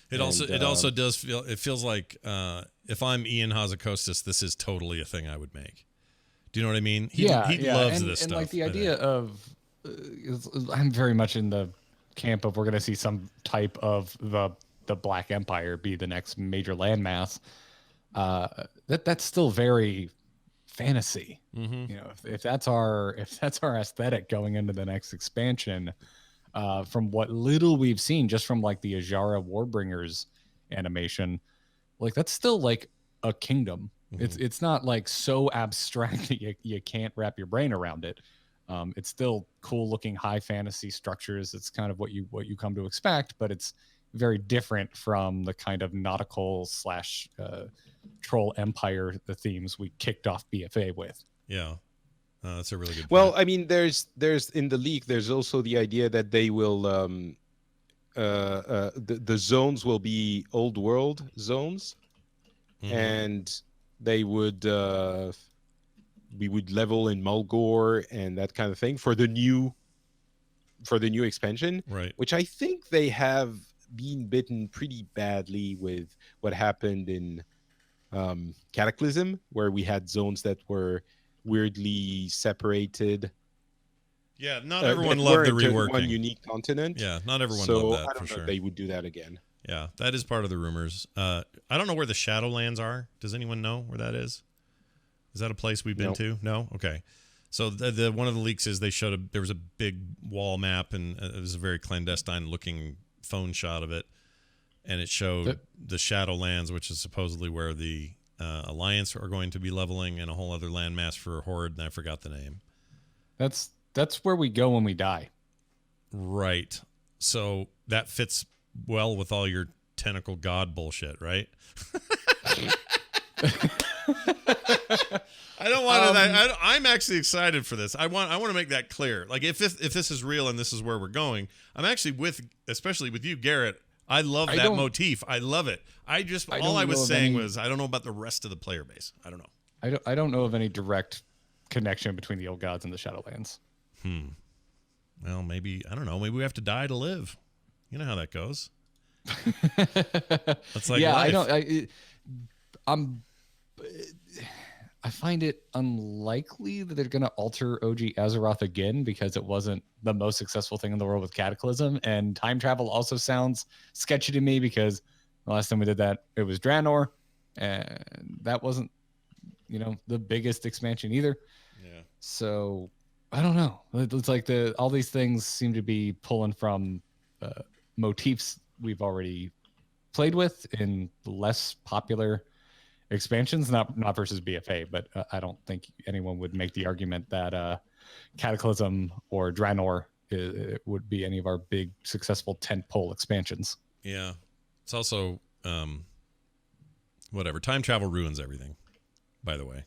Speaker 2: It also does feels like if I'm Ian Hazakostas, this is totally a thing I would make. Do you know what I mean? He loves this stuff. And
Speaker 4: like the idea of I'm very much in the camp of we're going to see some type of the Black Empire be the next major landmass. That's still very fantasy. If that's our aesthetic going into the next expansion, from what little we've seen just from like the Ajara Warbringers animation, like that's still like a kingdom. It's not like so abstract that you can't wrap your brain around it. It's still cool looking high fantasy structures. It's kind of what you come to expect, but it's very different from the kind of nautical / troll empire, the themes we kicked off BFA with.
Speaker 2: Yeah. That's a really good point.
Speaker 3: Well, I mean, there's in the league, there's also the idea that they will the zones will be old world zones, and they would we would level in Mulgore and that kind of thing for the new expansion,
Speaker 2: right?
Speaker 3: Which I think they have been bitten pretty badly with what happened in Cataclysm, where we had zones that were weirdly separated.
Speaker 2: Yeah, not everyone loved the reworking.
Speaker 3: One unique continent.
Speaker 2: Yeah, not everyone loved that,
Speaker 3: I don't know
Speaker 2: for sure.
Speaker 3: if they would do that again.
Speaker 2: Yeah, that is part of the rumors. I don't know where the Shadowlands are. Does anyone know where that is? Is that a place we've been to? No? Okay. So the one of the leaks is they showed there was a big wall map, and it was a very clandestine looking phone shot of it, and it showed the Shadowlands, which is supposedly where the Alliance are going to be leveling, and a whole other landmass for Horde, and I forgot the name.
Speaker 4: That's where we go when we die.
Speaker 2: Right. So that fits well with all your tentacle god bullshit, right? I don't want to. I'm actually excited for this. I want to make that clear. Like if this is real and this is where we're going, I'm actually especially with you, Garrett. I love that motif. I love it. All I was saying was I don't know about the rest of the player base. I don't know.
Speaker 4: I don't know of any direct connection between the Old Gods and the Shadowlands.
Speaker 2: Well, maybe I don't know. Maybe we have to die to live. You know how that goes. That's like life.
Speaker 4: I find it unlikely that they're going to alter OG Azeroth again because it wasn't the most successful thing in the world with Cataclysm, and time travel also sounds sketchy to me because the last time we did that, it was Draenor, and that wasn't, the biggest expansion either.
Speaker 2: Yeah.
Speaker 4: So I don't know. It's like all these things seem to be pulling from motifs we've already played with in less popular expansions, not versus BFA, but I don't think anyone would make the argument that Cataclysm or Draenor would be any of our big successful tentpole expansions.
Speaker 2: Yeah, it's also whatever. Time travel ruins everything. By the way,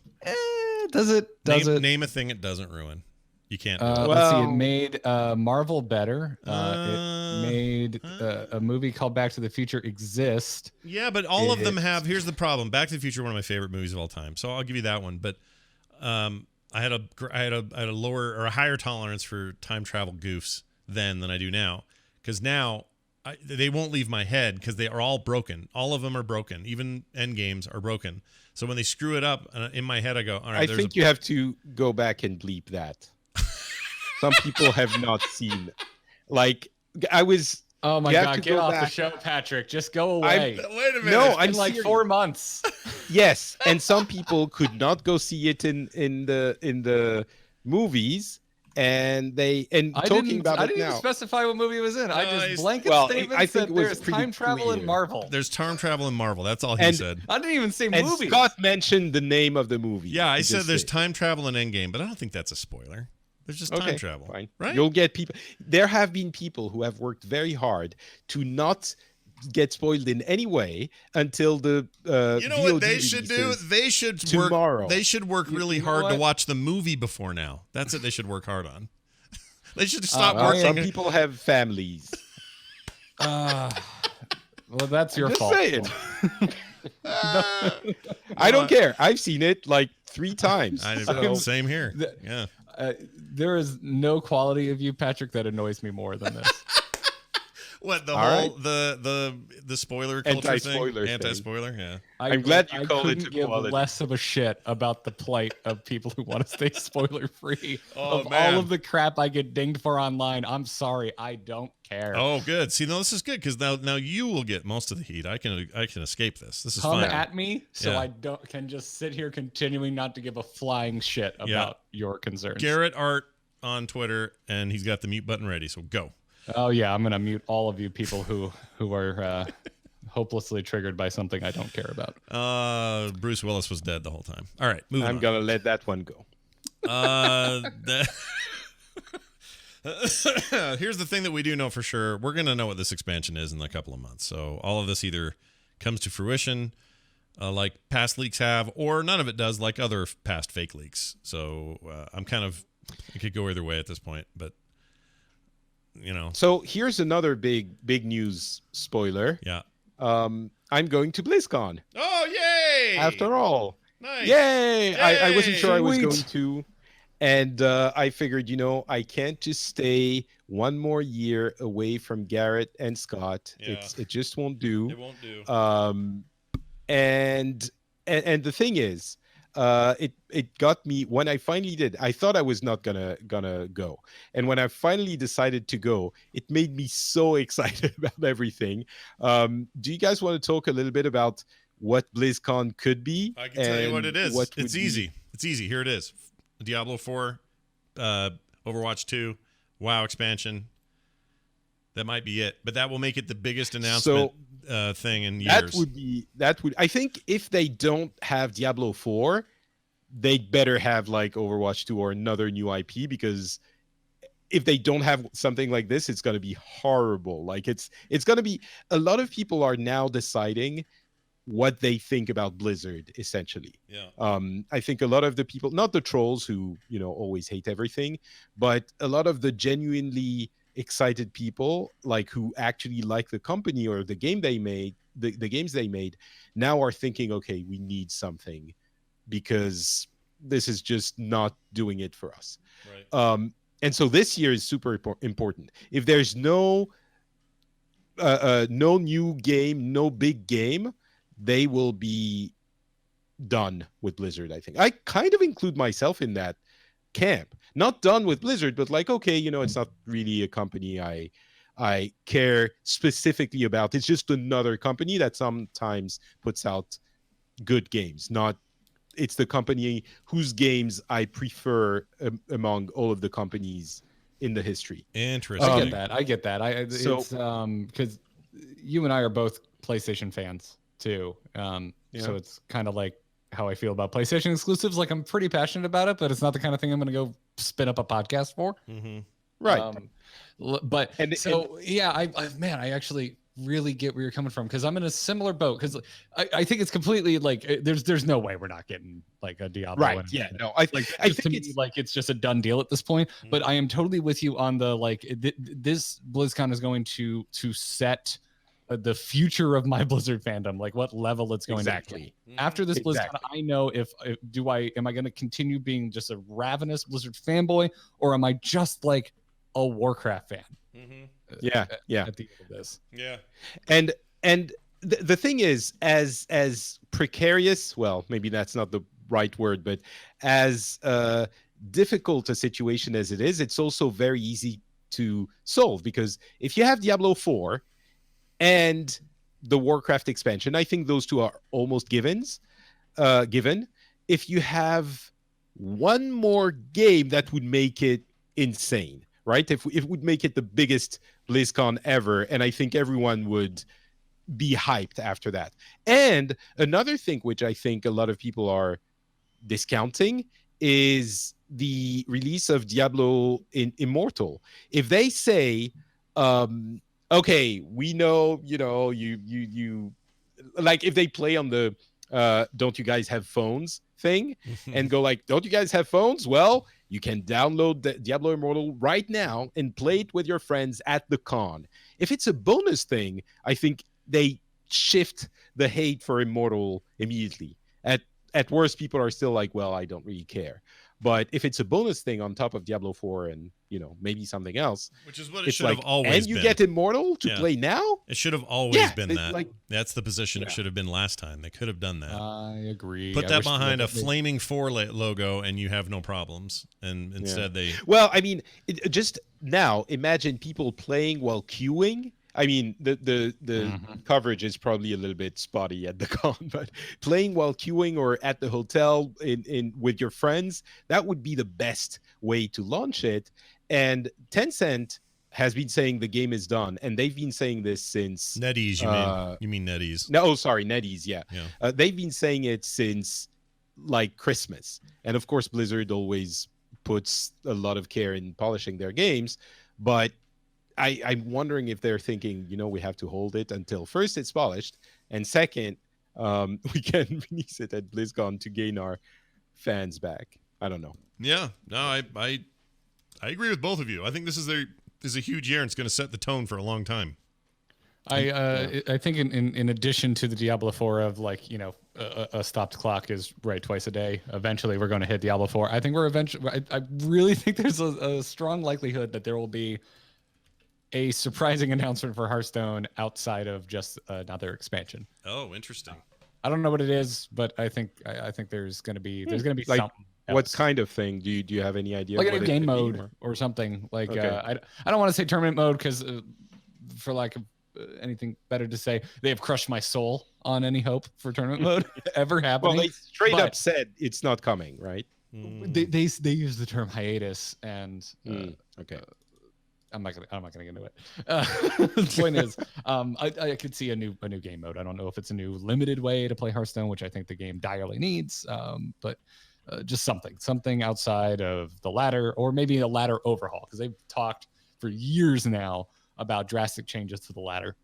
Speaker 4: does it?
Speaker 2: Name a thing it doesn't ruin. You can't do it.
Speaker 4: Let's see. It made Marvel better. It made a movie called Back to the Future exist.
Speaker 2: Yeah, but all of them have. Here's the problem: Back to the Future, one of my favorite movies of all time. So I'll give you that one. But I had a lower or a higher tolerance for time travel goofs then than I do now, because now they won't leave my head because they are all broken. All of them are broken. Even end games are broken. So when they screw it up in my head, I go, all right.
Speaker 3: I think you have to go back and bleep that. Some people have not seen. Like I was.
Speaker 4: Oh my God! Get off the show, Patrick. Just go away.
Speaker 2: Wait a minute.
Speaker 3: No,
Speaker 4: I'm like serious. 4 months.
Speaker 3: Yes, and some people could not go see it in the movies, and talking about it now.
Speaker 4: I didn't even specify what movie it was in. I just blanket statement
Speaker 3: I think
Speaker 4: said there's time travel in Marvel.
Speaker 2: There's time travel in Marvel. That's all he said.
Speaker 4: I didn't even say
Speaker 3: and
Speaker 4: movie.
Speaker 3: Scott mentioned the name of the movie.
Speaker 2: Yeah, I said there's time travel in Endgame, but I don't think that's a spoiler. There's just time travel.
Speaker 3: Fine.
Speaker 2: Right?
Speaker 3: You'll get people. There have been people who have worked very hard to not get spoiled in any way until the
Speaker 2: you know
Speaker 3: VOD
Speaker 2: what they should do? They should
Speaker 3: tomorrow.
Speaker 2: They should work really hard to watch the movie before now. That's it. They should work hard on. They should stop working.
Speaker 3: Some people have families.
Speaker 4: Well, that's your fault.
Speaker 3: Saying. I don't care. I've seen it like 3 times.
Speaker 2: Same here. Yeah.
Speaker 4: There is no quality of you, Patrick, that annoys me more than this.
Speaker 2: What the spoiler culture
Speaker 3: anti-spoiler
Speaker 2: thing? Anti-spoiler, yeah.
Speaker 3: I'm glad you called it
Speaker 4: give
Speaker 3: quality.
Speaker 4: Less of a shit about the plight of people who want to stay spoiler free.
Speaker 2: Oh,
Speaker 4: all of the crap I get dinged for online, I'm sorry, I don't care.
Speaker 2: Oh, good. See, no, this is good because now you will get most of the heat. I can escape this. This is
Speaker 4: Come
Speaker 2: fine.
Speaker 4: at me, so I can just sit here continuing not to give a flying shit about your concerns.
Speaker 2: Garrett Art on Twitter, and he's got the mute button ready. So go.
Speaker 4: Oh yeah, I'm gonna mute all of you people who are hopelessly triggered by something I don't care about.
Speaker 2: Bruce Willis was dead the whole time. All right, moving on.
Speaker 3: I'm gonna let that one go.
Speaker 2: Here's the thing that we do know for sure. We're gonna know what this expansion is in a couple of months. So all of this either comes to fruition, like past leaks have, or none of it does, like other past fake leaks. So it could go either way at this point, but.
Speaker 3: So here's another big news spoiler.
Speaker 2: Yeah.
Speaker 3: I'm going to BlizzCon.
Speaker 2: Oh, yay!
Speaker 3: After all.
Speaker 2: Nice.
Speaker 3: Yay! I wasn't sure I was
Speaker 4: Sweet.
Speaker 3: going to. And I figured, I can't just stay one more year away from Garrett and Scott.
Speaker 2: Yeah.
Speaker 3: It just won't do.
Speaker 2: It won't do.
Speaker 3: And the thing is, it got me when I finally did. I thought I was not gonna go, and when I finally decided to go, it made me so excited about everything. Do you guys want to talk a little bit about what BlizzCon could be?
Speaker 2: I can tell you what it is. It's easy. It's easy. Here it is: Diablo 4, Overwatch 2, WoW expansion. That might be it, but that will make it the biggest announcement thing in years.
Speaker 3: That would. I think if they don't have Diablo 4, they'd better have like Overwatch 2 or another new IP, because if they don't have something like this, it's going to be horrible. Like it's going to be. A lot of people are now deciding what they think about Blizzard, essentially.
Speaker 2: Yeah.
Speaker 3: I think a lot of the people, not the trolls who, always hate everything, but a lot of the genuinely excited people, like who actually like the company or the game they made, the games they made, now are thinking, okay, we need something because this is just not doing it for us.
Speaker 2: Right.
Speaker 3: And so this year is super important. If there's no new game, no big game, they will be done with Blizzard. I think I kind of include myself in that camp. Not done with Blizzard, but like, okay, it's not really a company I care specifically about. It's just another company that sometimes puts out good games. Not it's the company whose games I prefer among all of the companies in the history.
Speaker 2: Interesting.
Speaker 4: I get that. It's because you and I are both PlayStation fans too. So it's kind of like how I feel about PlayStation exclusives. Like I'm pretty passionate about it, but it's not the kind of thing I'm going to go spin up a podcast for.
Speaker 2: Mm-hmm.
Speaker 3: Right.
Speaker 4: But I actually really get where you're coming from because I'm in a similar boat because I think it's completely like there's no way we're not getting like a Diablo.
Speaker 3: Right. Yeah. No. I think
Speaker 4: it's like it's just a done deal at this point. Mm-hmm. But I am totally with you on the like this BlizzCon is going to set the future of my Blizzard fandom, like what level it's going to be. After this BlizzCon, I know am I going to continue being just a ravenous Blizzard fanboy, or am I just like a Warcraft fan?
Speaker 2: Mm-hmm.
Speaker 3: Yeah.
Speaker 4: At the end of this.
Speaker 2: Yeah.
Speaker 3: And the thing is, as precarious, well, maybe that's not the right word, but as difficult a situation as it is, it's also very easy to solve because if you have Diablo 4 and the Warcraft expansion, I think those two are almost given. If you have one more game that would make it insane, right? If it would make it the biggest BlizzCon ever, and I think everyone would be hyped after that. And another thing which I think a lot of people are discounting is the release of Diablo Immortal. If they say, okay, we know, you like if they play on the don't you guys have phones thing and go like, don't you guys have phones? Well, you can download the Diablo Immortal right now and play it with your friends at the con. If it's a bonus thing, I think they shift the hate for Immortal immediately. At worst, people are still like, well, I don't really care. But if it's a bonus thing on top of Diablo 4 and, maybe something else.
Speaker 2: Which is what it should have always been.
Speaker 3: And you get Immortal to play now?
Speaker 2: It should have always been that.
Speaker 3: Like,
Speaker 2: that's the position it should have been last time. They could have done that.
Speaker 4: I agree.
Speaker 2: Put that behind a Flaming 4 logo and you have no problems. And instead they...
Speaker 3: Well, I mean, just now, imagine people playing while queuing. I mean, the coverage is probably a little bit spotty at the con, but playing while queuing or at the hotel in with your friends, that would be the best way to launch it. And Tencent has been saying the game is done, and they've been saying this since
Speaker 2: NetEase. You mean NetEase?
Speaker 3: No, sorry, NetEase. Yeah. They've been saying it since like Christmas, and of course, Blizzard always puts a lot of care in polishing their games, but I'm wondering if they're thinking, we have to hold it until first it's polished, and second, we can release it at BlizzCon to gain our fans back. I don't know.
Speaker 2: Yeah, no, I agree with both of you. I think this is a huge year, and it's going to set the tone for a long time.
Speaker 4: I think in addition to the Diablo 4 of like, a stopped clock is right twice a day. Eventually, we're going to hit Diablo 4. I think I really think there's a strong likelihood that there will be a surprising announcement for Hearthstone outside of just another expansion.
Speaker 2: Oh, interesting.
Speaker 4: I don't know what it is, but I think there's going to be like, something else.
Speaker 3: What kind of thing? Do you have any idea?
Speaker 4: Like a new game mode or something. Like I don't want to say tournament mode because for lack of anything better to say, they have crushed my soul on any hope for tournament mode ever happening.
Speaker 3: Well, they straight up said it's not coming, right?
Speaker 4: They use the term hiatus and
Speaker 3: okay.
Speaker 4: I'm not gonna get into it. The point is, I could see a new game mode. I don't know if it's a new limited way to play Hearthstone, which I think the game direly needs. But just something outside of the ladder, or maybe a ladder overhaul, because they've talked for years now about drastic changes to the ladder.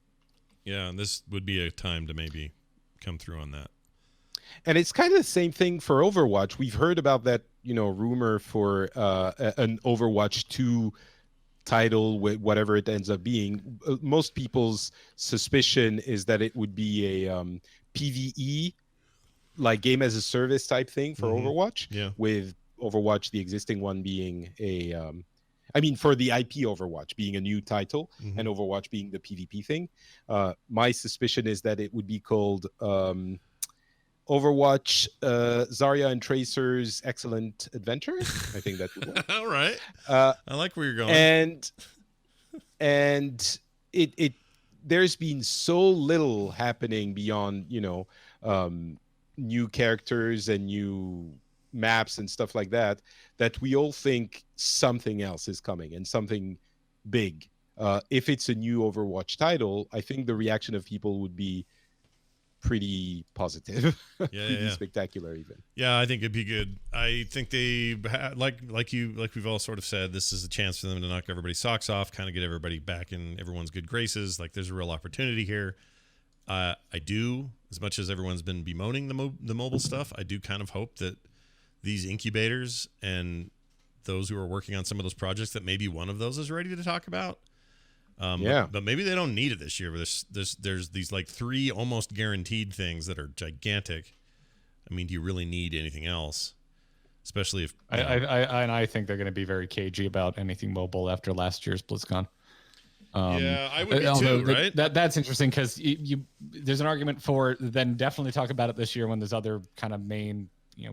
Speaker 2: Yeah, and this would be a time to maybe come through on that.
Speaker 3: And it's kind of the same thing for Overwatch. We've heard about that, rumor for an Overwatch 2 title, with whatever it ends up being. Most people's suspicion is that it would be a PvE, like game as a service type thing for Overwatch.
Speaker 2: Yeah.
Speaker 3: With Overwatch, the existing one being for the IP Overwatch being a new title and Overwatch being the PvP thing. My suspicion is that it would be called Overwatch Zarya and Tracer's Excellent Adventure. I think that would work.
Speaker 2: All right. I like where you're going.
Speaker 3: And it there's been so little happening beyond, new characters and new maps and stuff like that we all think something else is coming and something big. If it's a new Overwatch title, I think the reaction of people would be pretty positive. Pretty spectacular even.
Speaker 2: Yeah, I think it'd be good. I think they like we've all sort of said, this is a chance for them to knock everybody's socks off, kind of get everybody back in everyone's good graces. Like, there's a real opportunity here. I do, as much as everyone's been bemoaning the mobile stuff, I do kind of hope that these incubators and those who are working on some of those projects, that maybe one of those is ready to talk about. But maybe they don't need it this year. There's these like 3 almost guaranteed things that are gigantic. I mean, do you really need anything else? Especially if
Speaker 4: I think they're going to be very cagey about anything mobile after last year's BlizzCon.
Speaker 2: I would be too, right?
Speaker 4: That's interesting because there's an argument for then definitely talk about it this year when there's other kind of main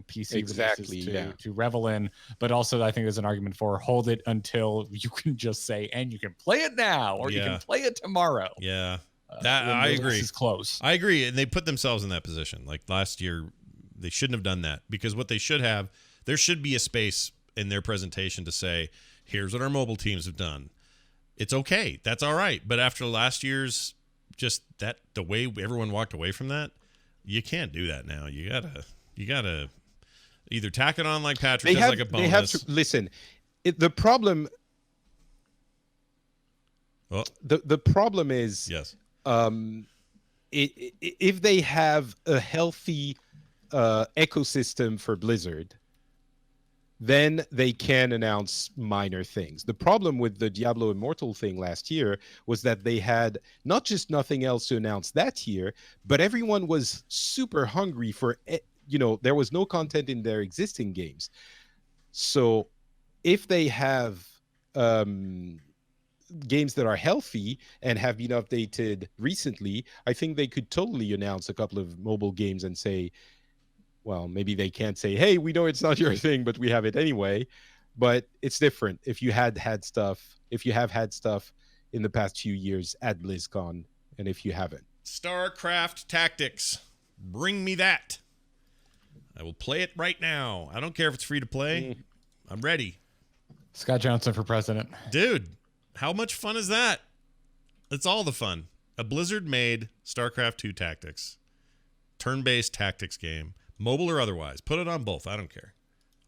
Speaker 4: PC releases to revel in, but also I think there's an argument for hold it until you can just say, and you can play it now or you can play it tomorrow.
Speaker 2: Yeah, that I agree.
Speaker 4: Is close.
Speaker 2: I agree, and they put themselves in that position. Like last year, they shouldn't have done that, because what they should have, there should be a space in their presentation to say, here's what our mobile teams have done. It's okay, that's all right. But after last year's, just that the way everyone walked away from that, you can't do that now. You gotta either tack it on like Patrick does, like a bonus.
Speaker 3: They have to listen. The problem.
Speaker 2: Well,
Speaker 3: the problem is
Speaker 2: yes.
Speaker 3: If they have a healthy ecosystem for Blizzard, then they can announce minor things. The problem with the Diablo Immortal thing last year was that they had not just nothing else to announce that year, but everyone was super hungry for there was no content in their existing games. So if they have games that are healthy and have been updated recently, I think they could totally announce a couple of mobile games and say, well, maybe they can't say, hey, we know it's not your thing, but we have it anyway. But it's different if you have had stuff in the past few years at BlizzCon, and if you haven't.
Speaker 2: StarCraft Tactics. Bring me that. I will play it right now. I don't care if it's free to play. I'm ready.
Speaker 4: Scott Johnson for president.
Speaker 2: Dude, how much fun is that? It's all the fun. A Blizzard-made StarCraft 2 Tactics. Turn-based tactics game. Mobile or otherwise. Put it on both. I don't care.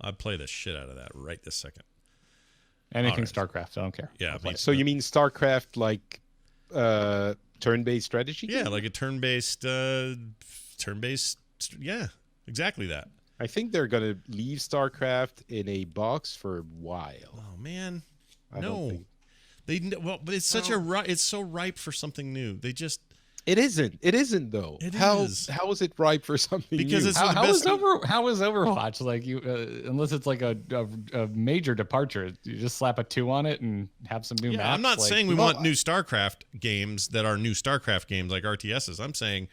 Speaker 2: I'd play the shit out of that right this second.
Speaker 4: Anything right. StarCraft. I don't care.
Speaker 2: Yeah.
Speaker 3: So you mean StarCraft like turn-based strategy game?
Speaker 2: Yeah, like a turn-based... Yeah. Exactly that.
Speaker 3: I think they're gonna leave StarCraft in a box for a while.
Speaker 2: Oh man, no. But it's such it's so ripe for something new. They just.
Speaker 3: It isn't. It isn't though.
Speaker 2: How
Speaker 3: is it ripe for something
Speaker 2: because
Speaker 3: new?
Speaker 2: It's
Speaker 4: how is Overwatch like you? Unless it's like a major departure, you just slap a 2 on it and have some new maps.
Speaker 2: I'm not saying we want new StarCraft games that are new StarCraft games like RTSs. I'm saying.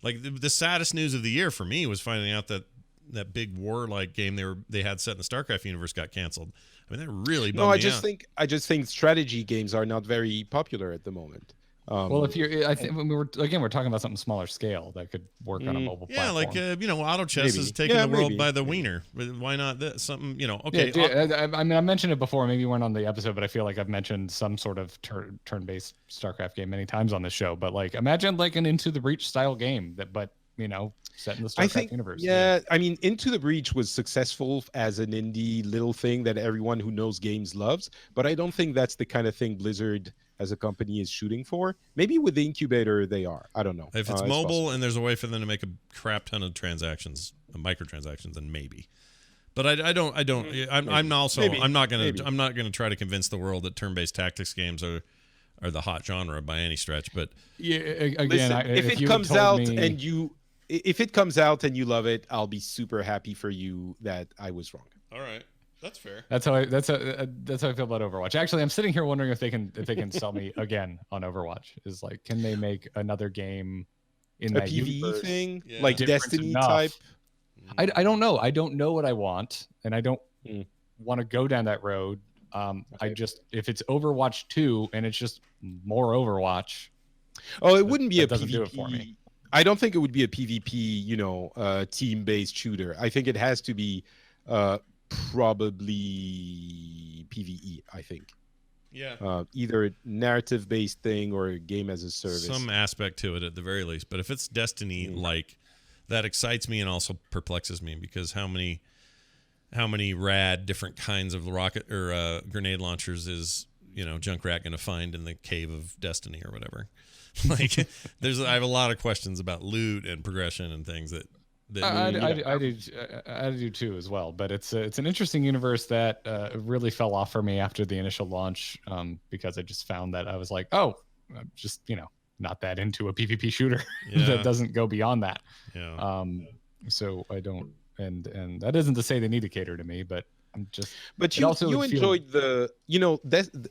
Speaker 2: Like the saddest news of the year for me was finding out that big war-like game they had set in the StarCraft universe got canceled. I mean, that really bummed me out.
Speaker 3: I just think strategy games are not very popular at the moment.
Speaker 4: Well, if I think we're talking about something smaller scale that could work on a mobile platform.
Speaker 2: Like auto chess is taking the world by the wiener. Why not this? Something okay.
Speaker 4: Yeah, I mean, I mentioned it before. Maybe you weren't on the episode, but I feel like I've mentioned some sort of turn-based StarCraft game many times on this show. But like, imagine like an Into the Breach style game set in the StarCraft universe.
Speaker 3: Yeah, I mean, Into the Breach was successful as an indie little thing that everyone who knows games loves. But I don't think that's the kind of thing Blizzard as a company is shooting for. Maybe with the incubator they are. I don't know.
Speaker 2: If it's mobile and there's a way for them to make a crap ton of transactions, microtransactions, then maybe. But I'm not gonna try to convince the world that turn-based tactics games are the hot genre by any stretch. But
Speaker 4: yeah, again,
Speaker 3: listen, if it comes out and you love it, I'll be super happy for you that I was wrong.
Speaker 2: All right, that's fair.
Speaker 4: That's how I feel about Overwatch. Actually, I'm sitting here wondering if they can sell me again on Overwatch. Is like, can they make another game in
Speaker 3: a
Speaker 4: that
Speaker 3: PvE
Speaker 4: universe
Speaker 3: thing, like Destiny type?
Speaker 4: I don't know. I don't know what I want, and I don't want to go down that road. If it's Overwatch 2 and it's just more Overwatch.
Speaker 3: Oh, it wouldn't be a
Speaker 4: doesn't
Speaker 3: PvP.
Speaker 4: do it for me.
Speaker 3: I don't think it would be a PvP, team-based shooter. I think it has to be probably PvE, I think.
Speaker 2: Yeah.
Speaker 3: Either a narrative-based thing or a game as a service.
Speaker 2: Some aspect to it at the very least. But if it's Destiny-like, that excites me and also perplexes me, because how many rad different kinds of rocket or grenade launchers is Junkrat going to find in the cave of Destiny or whatever? Like, I have a lot of questions about loot and progression and things that
Speaker 4: I do too as well. But it's an interesting universe that really fell off for me after the initial launch, because I just found that I was like, oh, I'm just not that into a PvP shooter that doesn't go beyond that.
Speaker 2: Yeah.
Speaker 4: So I don't, and that isn't to say they need to cater to me, but I'm just.
Speaker 3: But you enjoyed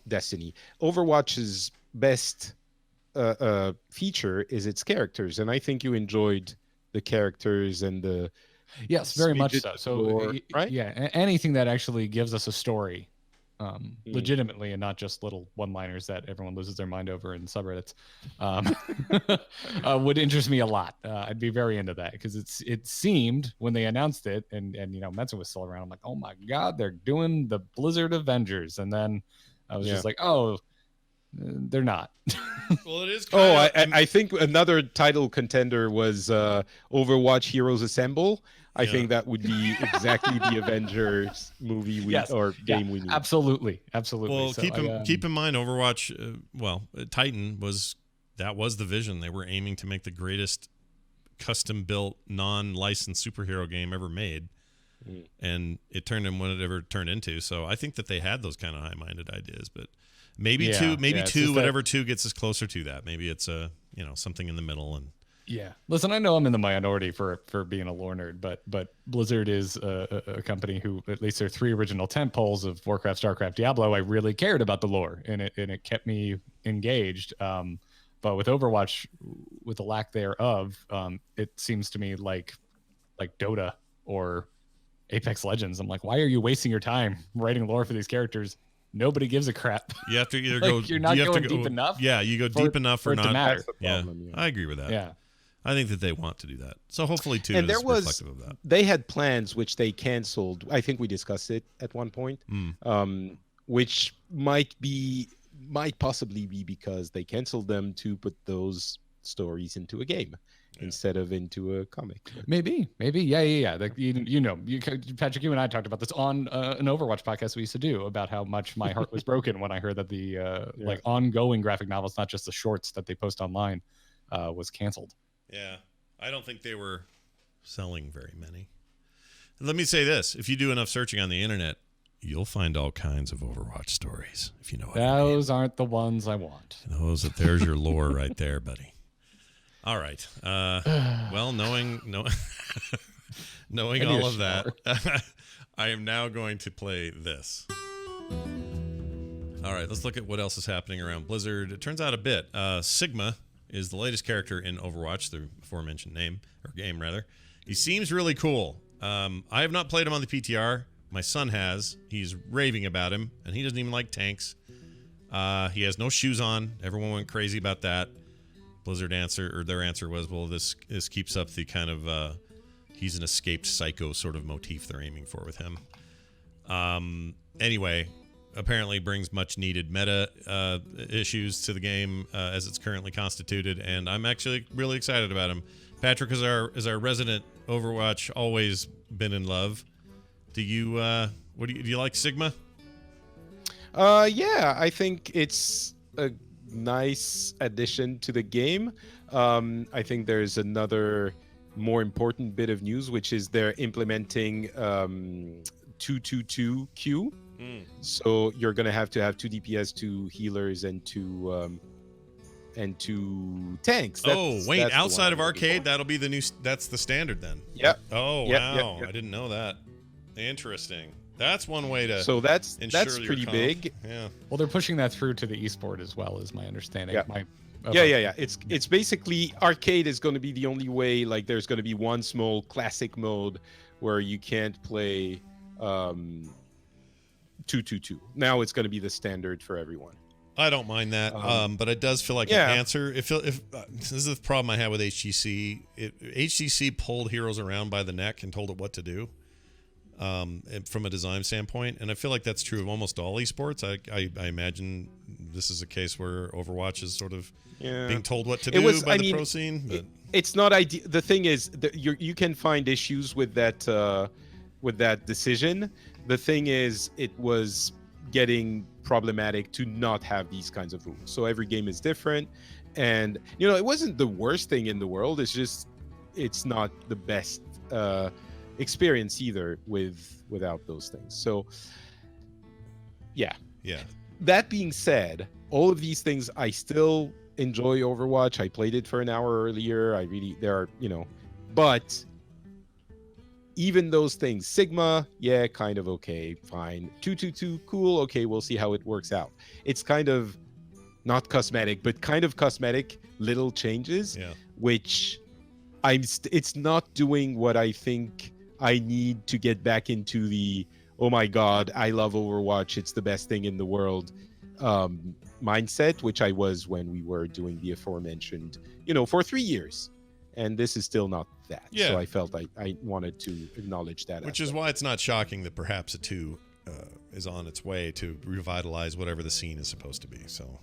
Speaker 3: Destiny. Overwatch's best feature is its characters, and I think you enjoyed the characters and the.
Speaker 4: Yes, very much so. So
Speaker 3: right?
Speaker 4: Yeah, anything that actually gives us a story. Legitimately, and not just little one-liners that everyone loses their mind over in subreddits, would interest me a lot. I'd be very into that, because it seemed when they announced it, and Mensa was still around, I'm like, oh my god, they're doing the Blizzard Avengers, and then I was just like, oh, they're not.
Speaker 2: Well, it is.
Speaker 3: I think another title contender was Overwatch Heroes Assemble. I think that would be exactly the Avengers movie game we need.
Speaker 4: Absolutely.
Speaker 2: Well,
Speaker 4: so
Speaker 2: keep in mind, Overwatch. Titan was the vision. They were aiming to make the greatest custom-built, non-licensed superhero game ever made, and it turned into what it ever turned into. So I think that they had those kind of high-minded ideas, but maybe two, whatever two gets us closer to that. Maybe it's something in the middle. And
Speaker 4: yeah, listen, I know I'm in the minority for being a lore nerd, but Blizzard is a company who, at least their 3 original tentpoles of Warcraft, StarCraft, Diablo, I really cared about the lore, and it kept me engaged. But with Overwatch, with the lack thereof, it seems to me like Dota or Apex Legends. I'm like, why are you wasting your time writing lore for these characters? Nobody gives a crap.
Speaker 2: You have to either go.
Speaker 4: You're not going deep enough.
Speaker 2: Yeah, you go deep enough
Speaker 4: for
Speaker 2: or
Speaker 4: it
Speaker 2: not.
Speaker 4: to matter.
Speaker 2: Yeah, I agree with that.
Speaker 4: Yeah.
Speaker 2: I think that they want to do that. So hopefully, too,
Speaker 3: and
Speaker 2: is reflective of that.
Speaker 3: They had plans which they canceled. I think we discussed it at one point, which might possibly be because they canceled them to put those stories into a game instead of into a comic.
Speaker 4: Maybe, yeah. Like, Patrick, you and I talked about this on an Overwatch podcast we used to do, about how much my heart was broken when I heard that the ongoing graphic novels, not just the shorts that they post online, was canceled.
Speaker 2: Yeah, I don't think they were selling very many. Let me say this: if you do enough searching on the internet, you'll find all kinds of Overwatch stories. If you know what I mean.
Speaker 4: Those aren't the ones I want.
Speaker 2: There's your lore right there, buddy. All right. Well, knowing all of that, I am now going to play this. All right, let's look at what else is happening around Blizzard. It turns out a bit. Sigma is the latest character in Overwatch, the aforementioned game rather. He seems really cool. I have not played him on the PTR. My son has. He's raving about him, and he doesn't even like tanks. He has no shoes on. Everyone went crazy about that. Blizzard their answer was, well, this keeps up the kind of he's an escaped psycho sort of motif they're aiming for with him. Anyway, apparently brings much needed meta issues to the game as it's currently constituted, and I'm actually really excited about him. Patrick is our resident Overwatch, always been in love. Do you do you like Sigma?
Speaker 3: Yeah, I think it's a nice addition to the game. I think there's another more important bit of news, which is they're implementing 2-2-2 So you're gonna have to have 2 DPS, 2 healers, and 2 tanks.
Speaker 2: Wait,
Speaker 3: That's the
Speaker 2: outside
Speaker 3: one
Speaker 2: of
Speaker 3: I'm looking
Speaker 2: arcade,
Speaker 3: for.
Speaker 2: that'll be the new. That's the standard then.
Speaker 3: Yep.
Speaker 2: Oh
Speaker 3: Yep,
Speaker 2: wow,
Speaker 3: yep.
Speaker 2: I didn't know that. Interesting. That's one way to.
Speaker 3: So that's
Speaker 2: ensure your
Speaker 3: pretty
Speaker 2: comp.
Speaker 3: big.
Speaker 2: Yeah.
Speaker 4: Well, they're pushing that through to the esport as well, is my understanding.
Speaker 3: Yeah. Yeah. It's basically arcade is going to be the only way. Like, there's going to be one small classic mode where you can't play 2-2-2. Now it's going to be the standard for everyone.
Speaker 2: I don't mind that, but it does feel like an answer. If this is the problem I had with HGC, HGC pulled Heroes around by the neck and told it what to do, from a design standpoint, and I feel like that's true of almost all esports. I imagine this is a case where Overwatch is sort of being told what to do by the pro scene. But
Speaker 3: it's not ideal. The thing is that you can find issues with that decision. The thing is, it was getting problematic to not have these kinds of rules. So every game is different, and it wasn't the worst thing in the world. It's just it's not the best experience either without those things. So yeah. That being said, all of these things, I still enjoy Overwatch. I played it for an hour earlier. But even those things, Sigma, kind of okay, fine. 2-2-2, cool, okay, we'll see how it works out. It's kind of not cosmetic, but kind of cosmetic little changes, which it's not doing what I think I need to get back into the, oh my God, I love Overwatch, it's the best thing in the world mindset, which I was when we were doing the aforementioned, for 3 years. And this is still not that. So I felt I wanted to acknowledge that.
Speaker 2: Which is why it's not shocking that perhaps a 2 is on its way to revitalize whatever the scene is supposed to be. So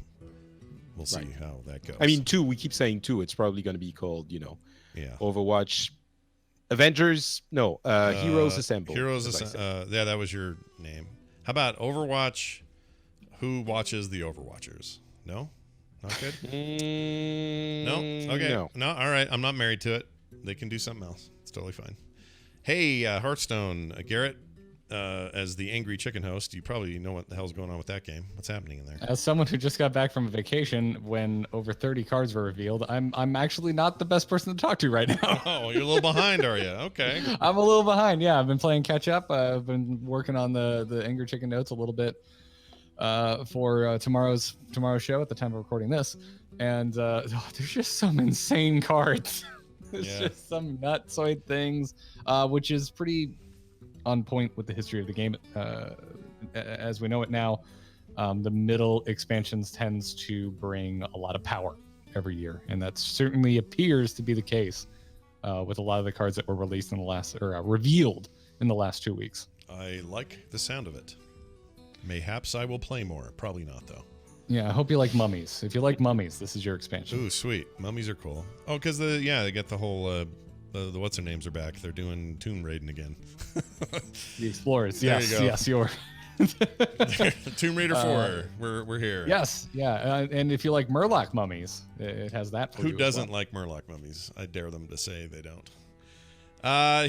Speaker 2: we'll see how that goes.
Speaker 3: I mean, 2, we keep saying 2. It's probably going to be called, Overwatch Avengers. No, Heroes Assemble.
Speaker 2: That was your name. How about Overwatch? Who watches the Overwatchers? No? Not good? No? Okay. No? All right. I'm not married to it. They can do something else. It's totally fine. Hey, Hearthstone. Garrett, as the angry chicken host, you probably know what the hell's going on with that game. What's happening in there?
Speaker 4: As someone who just got back from a vacation when over 30 cards were revealed, I'm actually not the best person to talk to right now.
Speaker 2: Oh, you're a little behind, are you? Okay.
Speaker 4: I'm a little behind. Yeah, I've been playing catch up. I've been working on the angry chicken notes a little bit for tomorrow's show at the time of recording this, and there's just some insane cards. There's just some nutsoid things, which is pretty on point with the history of the game as we know it now. The middle expansions tends to bring a lot of power every year, and that certainly appears to be the case with a lot of the cards that were released in the last revealed in the last 2 weeks.
Speaker 2: I like the sound of it. Mayhaps I will play more. Probably not, though.
Speaker 4: Yeah, I hope you like mummies. If you like mummies, this is your expansion.
Speaker 2: Ooh, sweet. Mummies are cool. Oh, because they get the whole the what's their names are back. They're doing Tomb Raiding again.
Speaker 4: The Explorers.
Speaker 2: There
Speaker 4: Yes,
Speaker 2: you go.
Speaker 4: yes, you're.
Speaker 2: Tomb Raider 4. We're here.
Speaker 4: Yes, yeah, and if you like Murloc mummies, it has that for you.
Speaker 2: Who doesn't like Murloc mummies? I dare them to say they don't.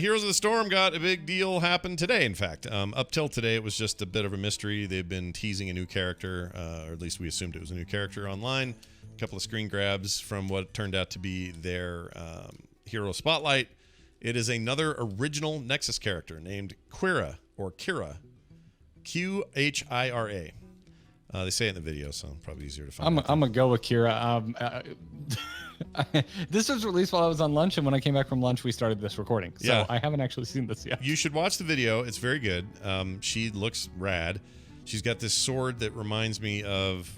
Speaker 2: Heroes of the Storm got a big deal happen today, in fact. Up till today, it was just a bit of a mystery. They've been teasing a new character, or at least we assumed it was a new character online. A couple of screen grabs from what turned out to be their hero spotlight. It is another original Nexus character named Quira, or Kira. Qhira. They say it in the video, so probably easier to find.
Speaker 4: I'm gonna go with Kira. This was released while I was on lunch, and when I came back from lunch, we started this recording. So I haven't actually seen this yet.
Speaker 2: You should watch the video. It's very good. She looks rad. She's got this sword that reminds me of.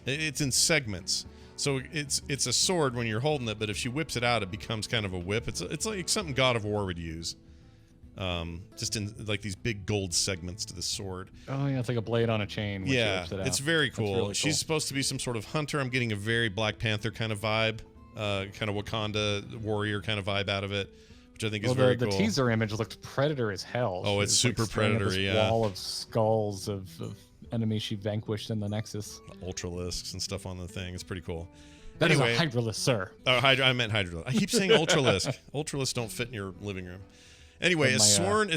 Speaker 2: It's in segments, so it's a sword when you're holding it, but if she whips it out, it becomes kind of a whip. It's like something God of War would use. Just in like these big gold segments to the sword.
Speaker 4: Oh yeah, it's like a blade on a chain. When she whips it out.
Speaker 2: It's very cool.
Speaker 4: Really cool.
Speaker 2: She's supposed to be some sort of hunter. I'm getting a very Black Panther kind of vibe, kind of Wakanda warrior kind of vibe out of it, which I think is very cool.
Speaker 4: The teaser image looked Predator as hell.
Speaker 2: Oh, it's super
Speaker 4: like
Speaker 2: Predator,
Speaker 4: wall of skulls of enemy she vanquished in the Nexus.
Speaker 2: Ultralisks and stuff on the thing. It's pretty cool.
Speaker 4: That
Speaker 2: Anyway,
Speaker 4: is a Hydralisk, sir.
Speaker 2: Oh, I meant Hydralisk. I keep saying Ultralisk. Ultralisks don't fit in your living room. Anyway, it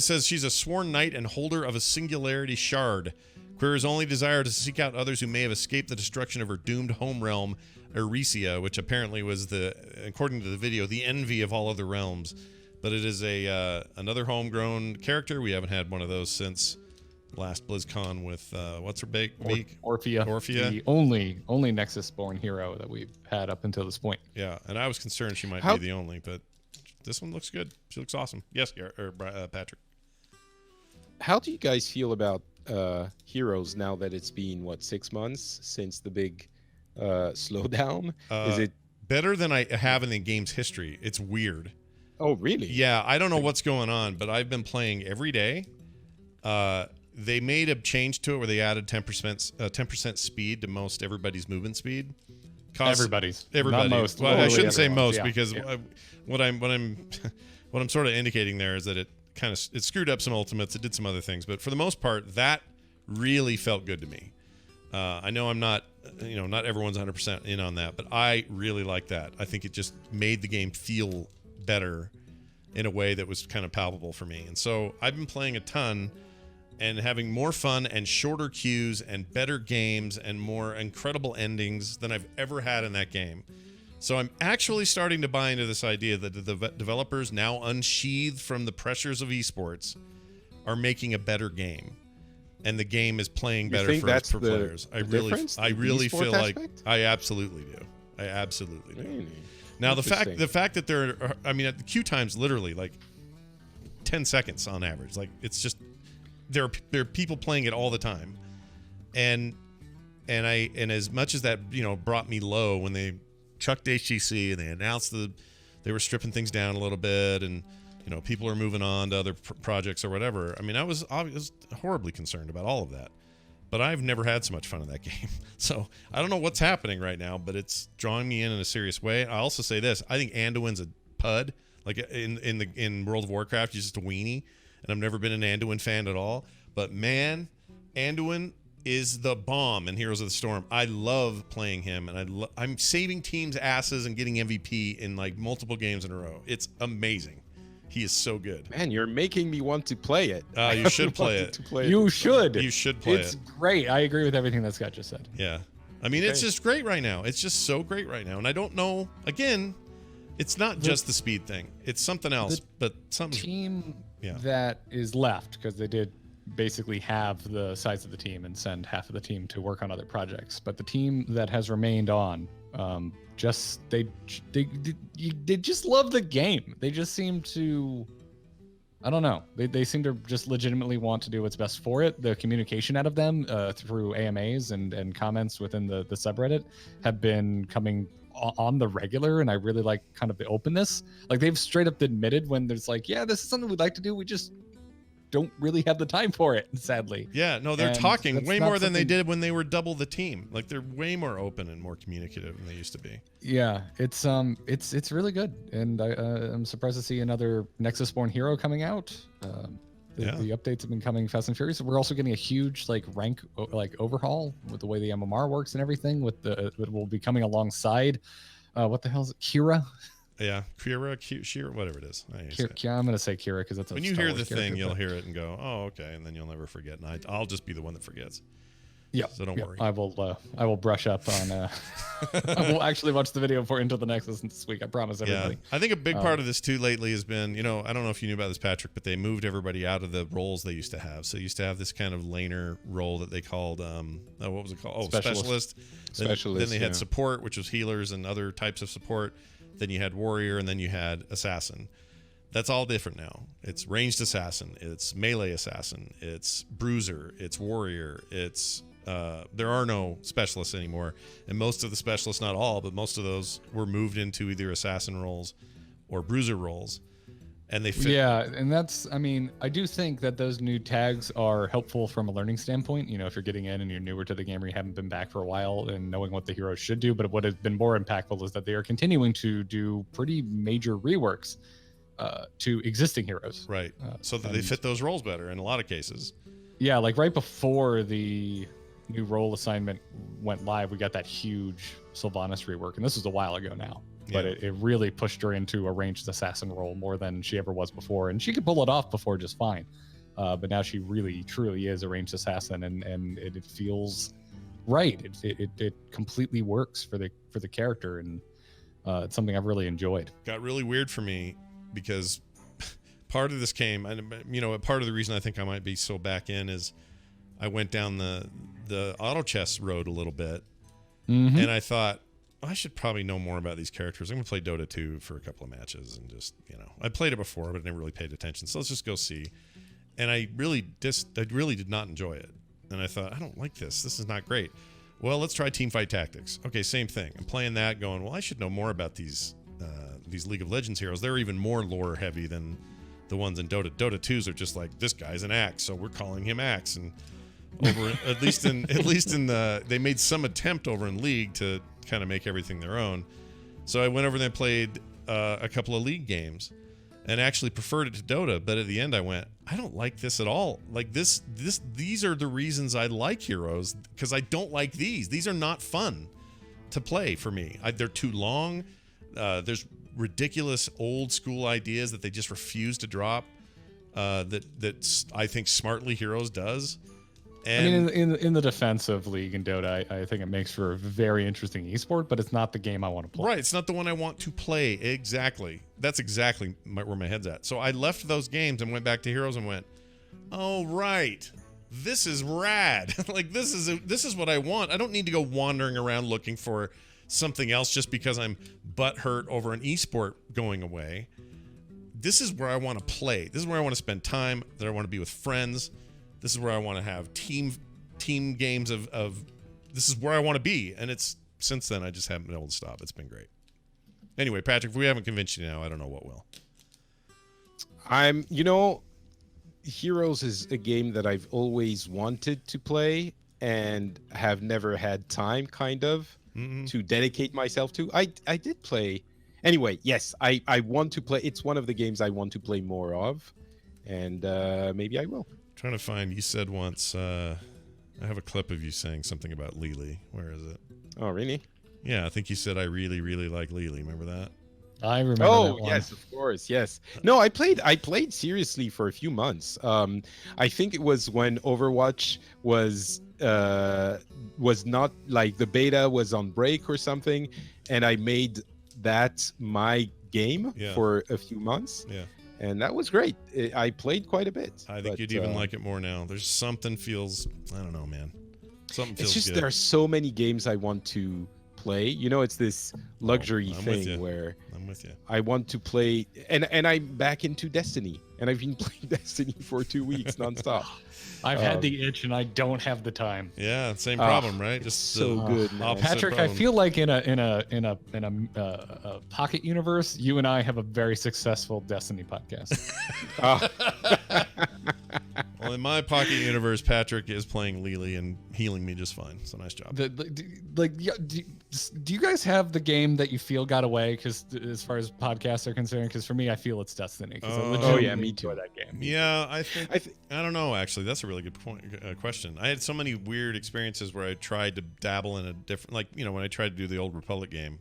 Speaker 2: says she's a sworn knight and holder of a singularity shard. Quira's only desire to seek out others who may have escaped the destruction of her doomed home realm, Eresia, which apparently was according to the video, the envy of all other realms. But it is another homegrown character. We haven't had one of those since last BlizzCon with what's her beak?
Speaker 4: Orphea. The only Nexus-born hero that we've had up until this point.
Speaker 2: Yeah, and I was concerned she might be the only, but this one looks good. She looks awesome. Yes, Patrick.
Speaker 3: How do you guys feel about heroes now that it's been 6 months since the big slowdown? Is it
Speaker 2: better than I have in the game's history? It's weird.
Speaker 3: Oh, really?
Speaker 2: Yeah, I don't know what's going on, but I've been playing every day. They made a change to it where they added 10% speed to most everybody's movement speed.
Speaker 4: Everybody.
Speaker 2: Not most. Well, I shouldn't say most because what I'm sort of indicating there is that it screwed up some ultimates. It did some other things, but for the most part, that really felt good to me. I know I'm not, not everyone's 100% in on that, but I really like that. I think it just made the game feel better in a way that was kind of palpable for me. And so I've been playing a ton and having more fun and shorter queues and better games and more incredible endings than I've ever had in that game. So I'm actually starting to buy into this idea that the developers, now unsheathed from the pressures of esports, are making a better game. And the game is playing better for players. I really feel like I absolutely do. I absolutely do.
Speaker 3: Really?
Speaker 2: Now the fact that the queue time's literally like 10 seconds on average. Like it's just there are people playing it all the time, and as much as that brought me low when they chucked HGC and they announced they were stripping things down a little bit and people are moving on to other projects or whatever. I mean, I was horribly concerned about all of that. But I've never had so much fun in that game. So I don't know what's happening right now, but it's drawing me in a serious way. I also say this: I think Anduin's a pud. Like in World of Warcraft, he's just a weenie, and I've never been an Anduin fan at all. But man, Anduin is the bomb in Heroes of the Storm. I love playing him, and I'm saving teams' asses and getting MVP in like multiple games in a row. It's amazing. He is so good.
Speaker 3: Man, you're making me want to play it.
Speaker 2: You should play it.
Speaker 4: You should play it. It's great. I agree with everything that Scott just said.
Speaker 2: Yeah. I mean, it's just great right now. It's just so great right now. And I don't know, again, it's not just the speed thing. It's something else, but something.
Speaker 4: Team that is left, because they did basically halve the size of the team and send half of the team to work on other projects. But the team that has remained on, they just love the game. They just seem to, I don't know. They seem to just legitimately want to do what's best for it. The communication out of them through AMAs and comments within the subreddit have been coming on the regular, and I really like kind of the openness. Like they've straight up admitted when there's like, yeah, this is something we'd like to do. We just don't really have the time for it, sadly.
Speaker 2: Yeah, no, they're talking way more than they did when they were double the team. Like they're way more open and more communicative than they used to be.
Speaker 4: Yeah, it's really good, and I'm surprised to see another Nexus-born hero coming out. The updates have been coming fast and furious. We're also getting a huge rank overhaul with the way the MMR works and everything. It will be coming alongside. What the hell is it? Kira.
Speaker 2: Yeah, Kira, whatever it is.
Speaker 4: I'm going to say Kira because that's
Speaker 2: when you hear the thing, you'll hear it and go, "Oh, okay," and then you'll never forget. And I'll just be the one that forgets.
Speaker 4: Yeah,
Speaker 2: so don't worry.
Speaker 4: I will brush up on. I will actually watch the video for Into the Nexus this week. I promise everybody.
Speaker 2: Yeah, I think a big part of this too lately has been, I don't know if you knew about this, Patrick, but they moved everybody out of the roles they used to have. So they used to have this kind of laner role that they called, what was it called? Oh, specialist. Then they had support, which was healers and other types of support. Then you had warrior, and then you had assassin. That's all different now. It's ranged assassin. It's melee assassin. It's bruiser. It's warrior. It's there are no specialists anymore, and most of the specialists, not all, but most of those were moved into either assassin roles or bruiser roles, and they fit.
Speaker 4: Yeah, and I do think that those new tags are helpful from a learning standpoint. If you're getting in and you're newer to the game or you haven't been back for a while and knowing what the heroes should do. But what has been more impactful is that they are continuing to do pretty major reworks to existing heroes.
Speaker 2: Right. So that they fit those roles better in a lot of cases.
Speaker 4: Yeah, like right before the new role assignment went live, we got that huge Sylvanas rework, and this was a while ago now. But
Speaker 2: Yeah.
Speaker 4: it really pushed her into a ranged assassin role more than she ever was before, and she could pull it off before just fine. But now she really, truly is a ranged assassin, and it feels right. It completely works for the character, and it's something I've really enjoyed.
Speaker 2: Got really weird for me because part of this came, and part of the reason I think I might be so back in is I went down the auto chess road a little bit, and I thought, I should probably know more about these characters. I'm gonna play Dota 2 for a couple of matches, and just I played it before, but I never really paid attention. So let's just go see. And I really did not enjoy it. And I thought, I don't like this. This is not great. Well, let's try Teamfight Tactics. Okay, same thing. I'm playing that, going, well, I should know more about these League of Legends heroes. They're even more lore heavy than the ones in Dota. Dota 2s are just like, this guy's an Axe, so we're calling him Axe. And over at least in the they made some attempt over in League to kind of make everything their own. So I went over there and played a couple of League games and actually preferred it to Dota, but at the end I went, I don't like this at all. Like these are the reasons I like heroes, because I don't like these. These are not fun to play for me. They're too long. There's ridiculous old school ideas that they just refuse to drop. That I think Smartly Heroes does. And
Speaker 4: I mean, in the defense of League and Dota, I think it makes for a very interesting esport, but it's not the game I want to play.
Speaker 2: Right, it's not the one I want to play. Exactly. That's exactly where my head's at. So I left those games and went back to Heroes and went, oh, right. This is rad. Like, this is what I want. I don't need to go wandering around looking for something else just because I'm butthurt over an esport going away. This is where I want to play. This is where I want to spend time, that I want to be with friends. This is where I want to have team games of this is where I want to be. And it's since then I just haven't been able to stop. It's been great. Anyway, Patrick, if we haven't convinced you now, I don't know what will.
Speaker 3: Heroes is a game that I've always wanted to play and have never had time to dedicate myself to. I did play. Anyway, yes, I want to play. It's one of the games I want to play more of, and maybe I will.
Speaker 2: Trying to find, you said once, I have a clip of you saying something about Lily. Where is it?
Speaker 3: Oh, really?
Speaker 2: Yeah, I think you said I really, really like Lily. Remember that?
Speaker 4: I remember that one.
Speaker 3: Yes, of course, yes. No, I played seriously for a few months. I think it was when Overwatch was not, like, the beta was on break or something, and I made that my game for a few months.
Speaker 2: Yeah.
Speaker 3: And that was great. I played quite a bit.
Speaker 2: I think you'd even like it more now. There's something feels, I don't know, man. Something feels
Speaker 3: It's just
Speaker 2: good.
Speaker 3: there are so many games I want to play. It's this luxury thing where
Speaker 2: I'm with you.
Speaker 3: I want to play, and I'm back into Destiny, and I've been playing Destiny for 2 weeks nonstop.
Speaker 4: I've had the itch and I don't have the time.
Speaker 2: Yeah, same problem, right? Just
Speaker 3: so good, man.
Speaker 4: Patrick,
Speaker 2: bone.
Speaker 4: I feel like in a pocket universe, you and I have a very successful Destiny podcast.
Speaker 2: Well, in my pocket universe, Patrick is playing Lily and healing me just fine. So nice job.
Speaker 4: Do you guys have the game that you feel got away? Because as far as podcasts are concerned, because for me, I feel it's Destiny.
Speaker 3: Me too.
Speaker 4: That game.
Speaker 2: Yeah, I don't know. Actually, that's a really good question. I had so many weird experiences where I tried to dabble in a different, like, when I tried to do the Old Republic game,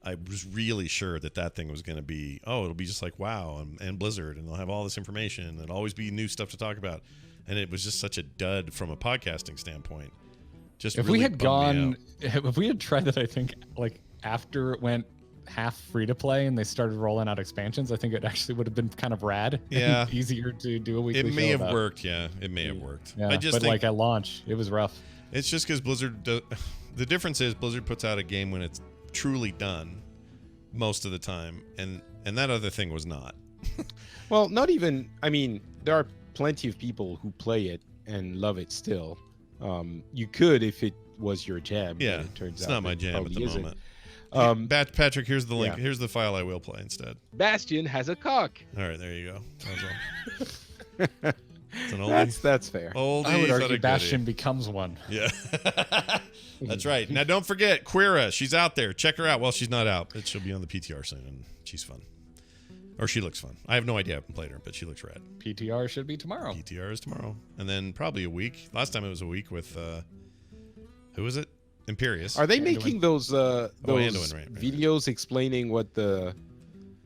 Speaker 2: I was really sure that thing was going to be, it'll be just like WoW and Blizzard, and they'll have all this information, and there'll always be new stuff to talk about. And it was just such a dud from a podcasting standpoint. Just
Speaker 4: if
Speaker 2: really
Speaker 4: we had
Speaker 2: bummed me out.
Speaker 4: if we had tried that, I think, like, after it went half free to play and they started rolling out expansions, I think it actually would have been kind of rad.
Speaker 2: Yeah.
Speaker 4: And easier to do a weekly
Speaker 2: It may
Speaker 4: show
Speaker 2: have
Speaker 4: about.
Speaker 2: worked. Yeah, it may have worked.
Speaker 4: Yeah,
Speaker 2: I just
Speaker 4: but
Speaker 2: think
Speaker 4: like at launch, it was rough.
Speaker 2: it's just because Blizzard. The difference is Blizzard puts out a game when it's truly done, most of the time, and that other thing was not.
Speaker 3: Well, not even. I mean, there are plenty of people who play it and love it still. You could if it was your jam.
Speaker 2: Yeah,
Speaker 3: but it turns
Speaker 2: it's
Speaker 3: out
Speaker 2: not my
Speaker 3: it
Speaker 2: jam at
Speaker 3: probably
Speaker 2: the
Speaker 3: isn't.
Speaker 2: moment.
Speaker 3: Patrick,
Speaker 2: here's the link.
Speaker 3: yeah.
Speaker 2: Here's the file I will play instead.
Speaker 3: Bastion has a cock.
Speaker 2: All right, there you go. That's all. It's an oldie.
Speaker 3: That's fair.
Speaker 2: Oldie,
Speaker 4: I would
Speaker 2: but a
Speaker 4: argue
Speaker 2: goodie.
Speaker 4: Bastion becomes one.
Speaker 2: Yeah. That's right. Now, don't forget, Queera. She's out there. Check her out. Well, she's not out, but she'll be on the PTR soon, and she's fun. Or she looks fun. I have no idea. I haven't played her, but she looks rad.
Speaker 4: PTR should be tomorrow.
Speaker 2: PTR is tomorrow. And then probably a week. Last time it was a week with, who was it? Imperious.
Speaker 3: Are they making those
Speaker 2: Anduin, right.
Speaker 3: videos explaining what the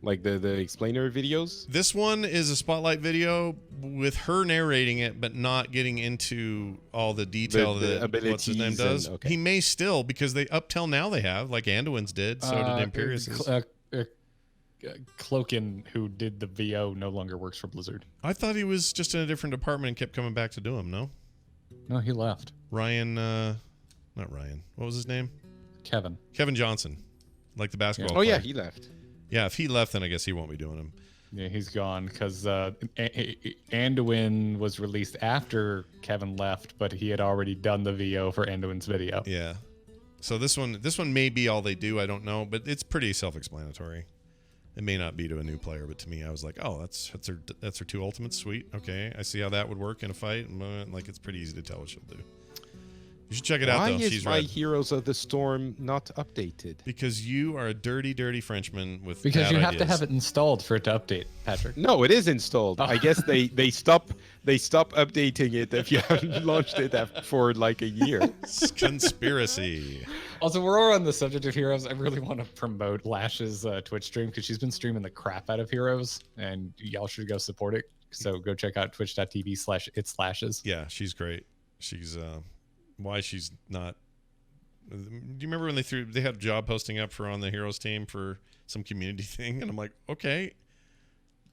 Speaker 3: explainer videos?
Speaker 2: This one is a spotlight video with her narrating it, but not getting into all the detail that what's his name does.
Speaker 3: Okay.
Speaker 2: He may still, because they up till now they have, like Anduin's did, so did Imperious's.
Speaker 4: Cloakin, who did the VO, no longer works for Blizzard.
Speaker 2: I thought he was just in a different department and kept coming back to do him, no?
Speaker 4: No, he left.
Speaker 2: Ryan, not Ryan. What was his name?
Speaker 4: Kevin
Speaker 2: Johnson, like the basketball
Speaker 3: Oh
Speaker 2: player.
Speaker 3: yeah, he left.
Speaker 2: Yeah, if he left, then I guess he won't be doing him.
Speaker 4: Yeah, he's gone because Anduin was released after Kevin left, but he had already done the VO for Anduin's video.
Speaker 2: Yeah. So this one may be all they do. I don't know, but it's pretty self-explanatory. It may not be to a new player, but to me, I was like, oh, that's her two ultimates. Sweet. Okay, I see how that would work in a fight. Like, it's pretty easy to tell what she'll do. You should check it out, though.
Speaker 3: Why is
Speaker 2: She's
Speaker 3: my
Speaker 2: red.
Speaker 3: Heroes of the Storm not updated?
Speaker 2: Because you are a dirty, dirty Frenchman with
Speaker 4: Because
Speaker 2: bad
Speaker 4: you have
Speaker 2: ideas.
Speaker 4: to have it installed for it to update, Patrick.
Speaker 3: No, it is installed. I guess they stop updating it if you haven't launched it for like a year.
Speaker 2: It's conspiracy.
Speaker 4: Also, we're all on the subject of Heroes. I really want to promote Lash's Twitch stream because she's been streaming the crap out of Heroes, and y'all should go support it. So go check out twitch.tv/itslashes.
Speaker 2: Yeah, she's great. She's why she's not. Do you remember when they had a job posting up for on the Heroes team for some community thing? And I'm like, okay,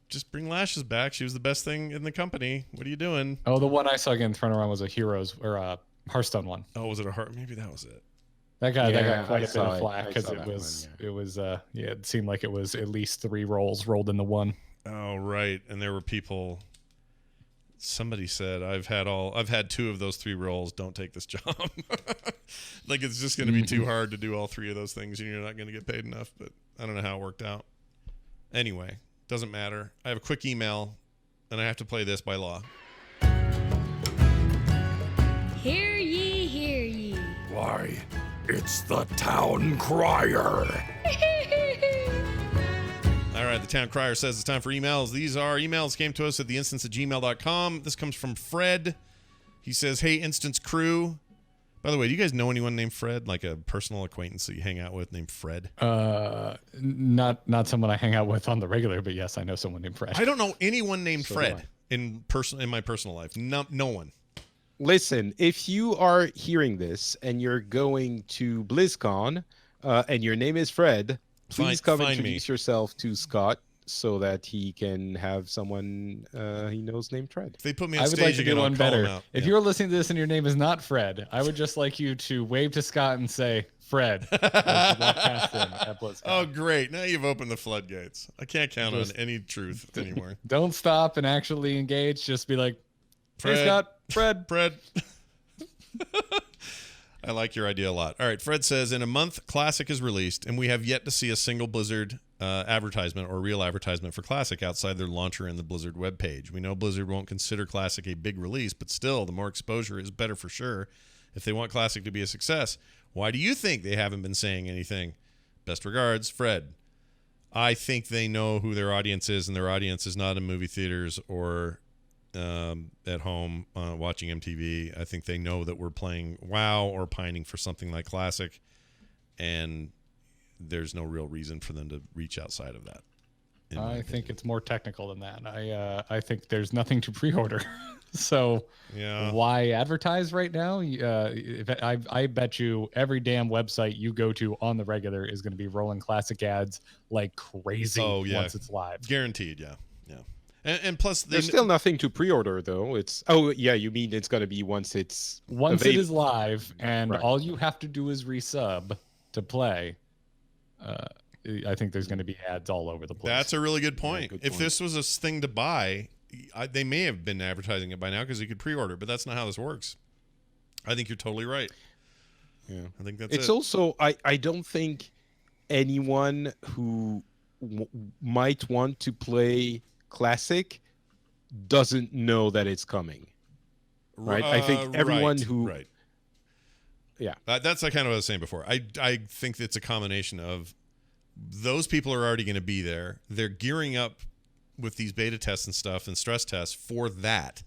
Speaker 2: just bring Lashes back. She was the best thing in the company. What are you doing?
Speaker 4: Oh, the one I saw getting thrown around was a Heroes or a Hearthstone one.
Speaker 2: Oh, was it a heart? Maybe that was it.
Speaker 4: That got quite
Speaker 3: I
Speaker 4: a bit
Speaker 3: saw
Speaker 4: of
Speaker 3: it.
Speaker 4: flack
Speaker 3: I
Speaker 4: because
Speaker 3: saw
Speaker 4: it
Speaker 3: that
Speaker 4: was
Speaker 3: one,
Speaker 4: it seemed like it was at least 3 rolls rolled into one.
Speaker 2: Oh, right. And there were people. Somebody said, I've had 2 of those 3 roles. Don't take this job. Like, it's just going to be too hard to do all 3 of those things and you're not going to get paid enough. But I don't know how it worked out. Anyway, doesn't matter. I have a quick email and I have to play this by law.
Speaker 5: Hear ye, hear ye.
Speaker 1: Why, it's the town crier.
Speaker 2: All right, the town crier says it's time for emails. These are emails came to us at theinstance@gmail.com. This comes from Fred. He says, hey, Instance crew. By the way, do you guys know anyone named Fred? Like a personal acquaintance that you hang out with named Fred?
Speaker 4: Not someone I hang out with on the regular, but yes, I know someone named Fred.
Speaker 2: I don't know anyone named
Speaker 3: So
Speaker 2: Fred in my personal life. No one.
Speaker 3: Listen, if you are hearing this and you're going to BlizzCon and your name is Fred, please come
Speaker 2: find
Speaker 3: introduce yourself to Scott so that he can have someone he knows named Fred.
Speaker 2: If they put me on
Speaker 4: I would
Speaker 2: stage
Speaker 4: like to
Speaker 2: again,
Speaker 4: do
Speaker 2: I'll
Speaker 4: one
Speaker 2: call him
Speaker 4: better.
Speaker 2: out.
Speaker 4: If
Speaker 2: Yeah.
Speaker 4: you're listening to this and your name is not Fred, I would just like you to wave to Scott and say, Fred, as you walk past him at BlizzCon.
Speaker 2: Oh, great. Now you've opened the floodgates. I can't count on any truth anymore.
Speaker 4: Don't stop and actually engage. Just be like,
Speaker 2: Fred.
Speaker 4: hey, Scott, Fred.
Speaker 2: Fred. I like your idea a lot. All right, Fred says, in a month, Classic is released, and we have yet to see a single Blizzard advertisement or real advertisement for Classic outside their launcher and the Blizzard webpage. We know Blizzard won't consider Classic a big release, but still, the more exposure is better for sure if they want Classic to be a success. Why do you think they haven't been saying anything? Best regards, Fred. I think they know who their audience is, and their audience is not in movie theaters or at home watching MTV. I think they know that we're playing WoW or pining for something like Classic, and there's no real reason for them to reach outside of that.
Speaker 4: I think it's more technical than that. I think there's nothing to pre-order. So
Speaker 2: Yeah.
Speaker 4: why advertise right now? I bet you every damn website you go to on the regular is going to be rolling Classic ads like crazy once it's live.
Speaker 2: Guaranteed, yeah. And plus,
Speaker 3: There's still nothing to pre-order though. You mean it's gonna be once it's
Speaker 4: Once it is live, and
Speaker 3: Right.
Speaker 4: all you have to do is resub to play. I think there's going to be ads all over the place.
Speaker 2: That's a really good point.
Speaker 3: good
Speaker 2: If
Speaker 3: point.
Speaker 2: this was a thing to buy, they may have been advertising it by now because you could pre-order, but that's not how this works. I think you're totally right.
Speaker 3: Yeah.
Speaker 2: I think that's
Speaker 3: It's
Speaker 2: it.
Speaker 3: also I don't think anyone who might want to play Classic doesn't know that it's coming. Right? I think everyone who-
Speaker 2: Right.
Speaker 3: Yeah.
Speaker 2: That's like kind of what I was saying before. I think it's a combination of those people are already going to be there. They're gearing up with these beta tests and stuff and stress tests for that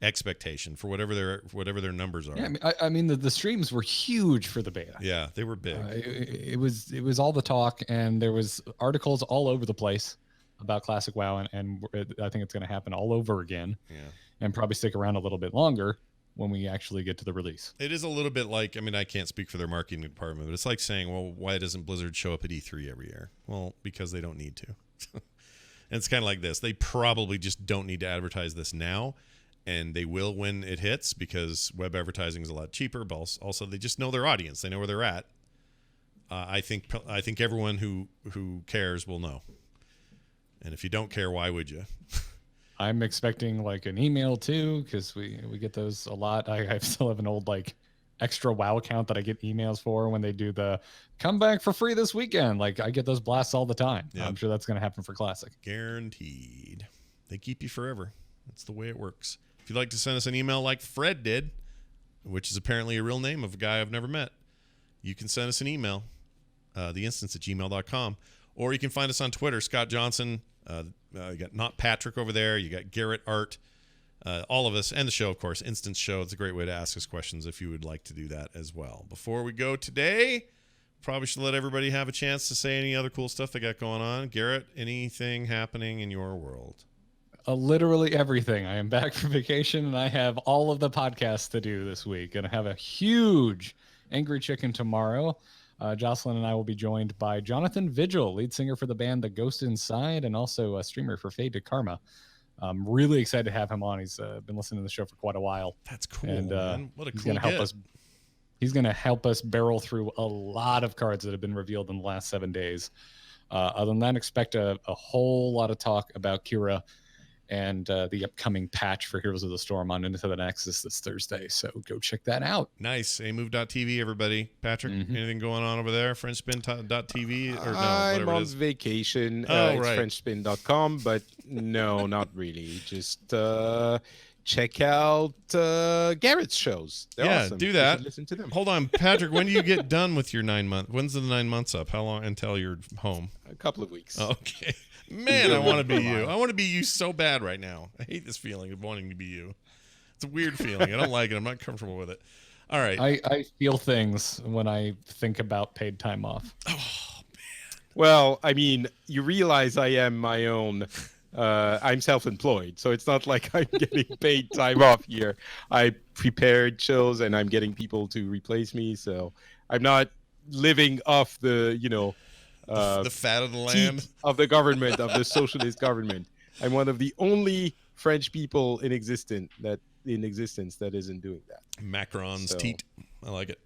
Speaker 2: expectation, for whatever their numbers are.
Speaker 4: Yeah, I mean the streams were huge for the beta.
Speaker 2: Yeah, they were big.
Speaker 4: It was all the talk, and there was articles all over the place about Classic WoW, and I think it's going to happen all over again.
Speaker 2: Yeah,
Speaker 4: and probably stick around a little bit longer when we actually get to the release.
Speaker 2: It is a little bit like, I mean, I can't speak for their marketing department, but it's like saying, well, why doesn't Blizzard show up at E3 every year? Well, because they don't need to. And it's kind of like this. They probably just don't need to advertise this now, and they will when it hits, because web advertising is a lot cheaper, but also they just know their audience. They know where they're at. I think everyone who cares will know. And if you don't care, why would you?
Speaker 4: I'm expecting like an email too, because we get those a lot. I still have an old like extra WoW account that I get emails for when they do the come back for free this weekend. Like I get those blasts all the time. Yep. I'm sure that's going to happen for Classic.
Speaker 2: Guaranteed. They keep you forever. That's the way it works. If you'd like to send us an email like Fred did, which is apparently a real name of a guy I've never met, you can send us an email, theinstance@gmail.com, or you can find us on Twitter, Scott Johnson. You got Not Patrick over there. You got Garrett Art. All of us, and the show, of course, Instance Show. It's a great way to ask us questions if you would like to do that as well. Before we go today, probably should let everybody have a chance to say any other cool stuff they got going on. Garrett, anything happening in your world?
Speaker 4: Literally everything. I am back from vacation, and I have all of the podcasts to do this week. And I have a huge Angry Chicken tomorrow. Jocelyn and I will be joined by Jonathan Vigil, lead singer for the band The Ghost Inside, and also a streamer for Fade to Karma. I'm really excited to have him on. He's been listening to the show for quite a while.
Speaker 2: That's cool,
Speaker 4: and
Speaker 2: man. What a
Speaker 4: he's
Speaker 2: cool
Speaker 4: gonna help us. He's going to help us barrel through a lot of cards that have been revealed in the last 7 days. Other than that, expect a whole lot of talk about Kira and the upcoming patch for Heroes of the Storm on Into the Nexus this Thursday. So go check that out.
Speaker 2: Nice. amove.tv, everybody. Patrick, anything going on over there? FrenchSpin.tv? Or no,
Speaker 3: I'm on
Speaker 2: it is.
Speaker 3: vacation.
Speaker 2: Oh,
Speaker 3: it's
Speaker 2: right.
Speaker 3: FrenchSpin.com, but no, not really. Just check out Garrett's shows. They're awesome.
Speaker 2: Do that.
Speaker 3: Listen to them.
Speaker 2: Hold on, Patrick. When do you get done with your 9 months? When's the 9 months up? How long until you're home?
Speaker 3: A couple of weeks.
Speaker 2: Okay. Man, I want to be you. I want to be you so bad right now. I hate this feeling of wanting to be you. It's a weird feeling. I don't like it. I'm not comfortable with it. All right.
Speaker 4: I feel things when I think about paid time off.
Speaker 2: Oh, man.
Speaker 3: Well, I mean, you realize I am my own. I'm self-employed, so it's not like I'm getting paid time off here. I prepared shows, and I'm getting people to replace me, so I'm not living off the,
Speaker 2: the fat of the land
Speaker 3: of the government, of the socialist government. I'm one of the only French people in existence that isn't doing that.
Speaker 2: Macron's teat. I like it.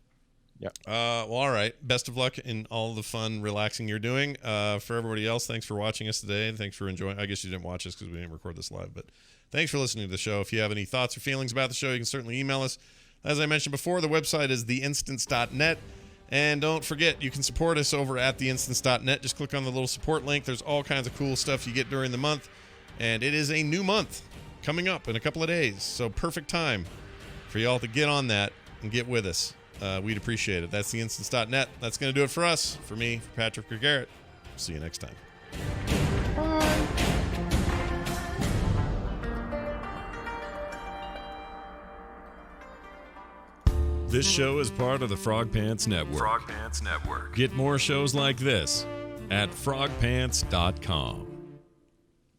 Speaker 3: Yeah.
Speaker 2: Well, all right. Best of luck in all the fun, relaxing you're doing. For everybody else, thanks for watching us today. And thanks for enjoying. I guess you didn't watch us because we didn't record this live, but thanks for listening to the show. If you have any thoughts or feelings about the show, you can certainly email us. As I mentioned before, the website is theinstance.net. And don't forget, you can support us over at theinstance.net. Just click on the little support link. There's all kinds of cool stuff you get during the month. And it is a new month coming up in a couple of days. So perfect time for y'all to get on that and get with us. We'd appreciate it. That's theinstance.net. That's going to do it for us. For me, for Patrick or Garrett. See you next time. This show is part of the Frog Pants Network.
Speaker 6: Frog Pants Network.
Speaker 2: Get more shows like this at frogpants.com.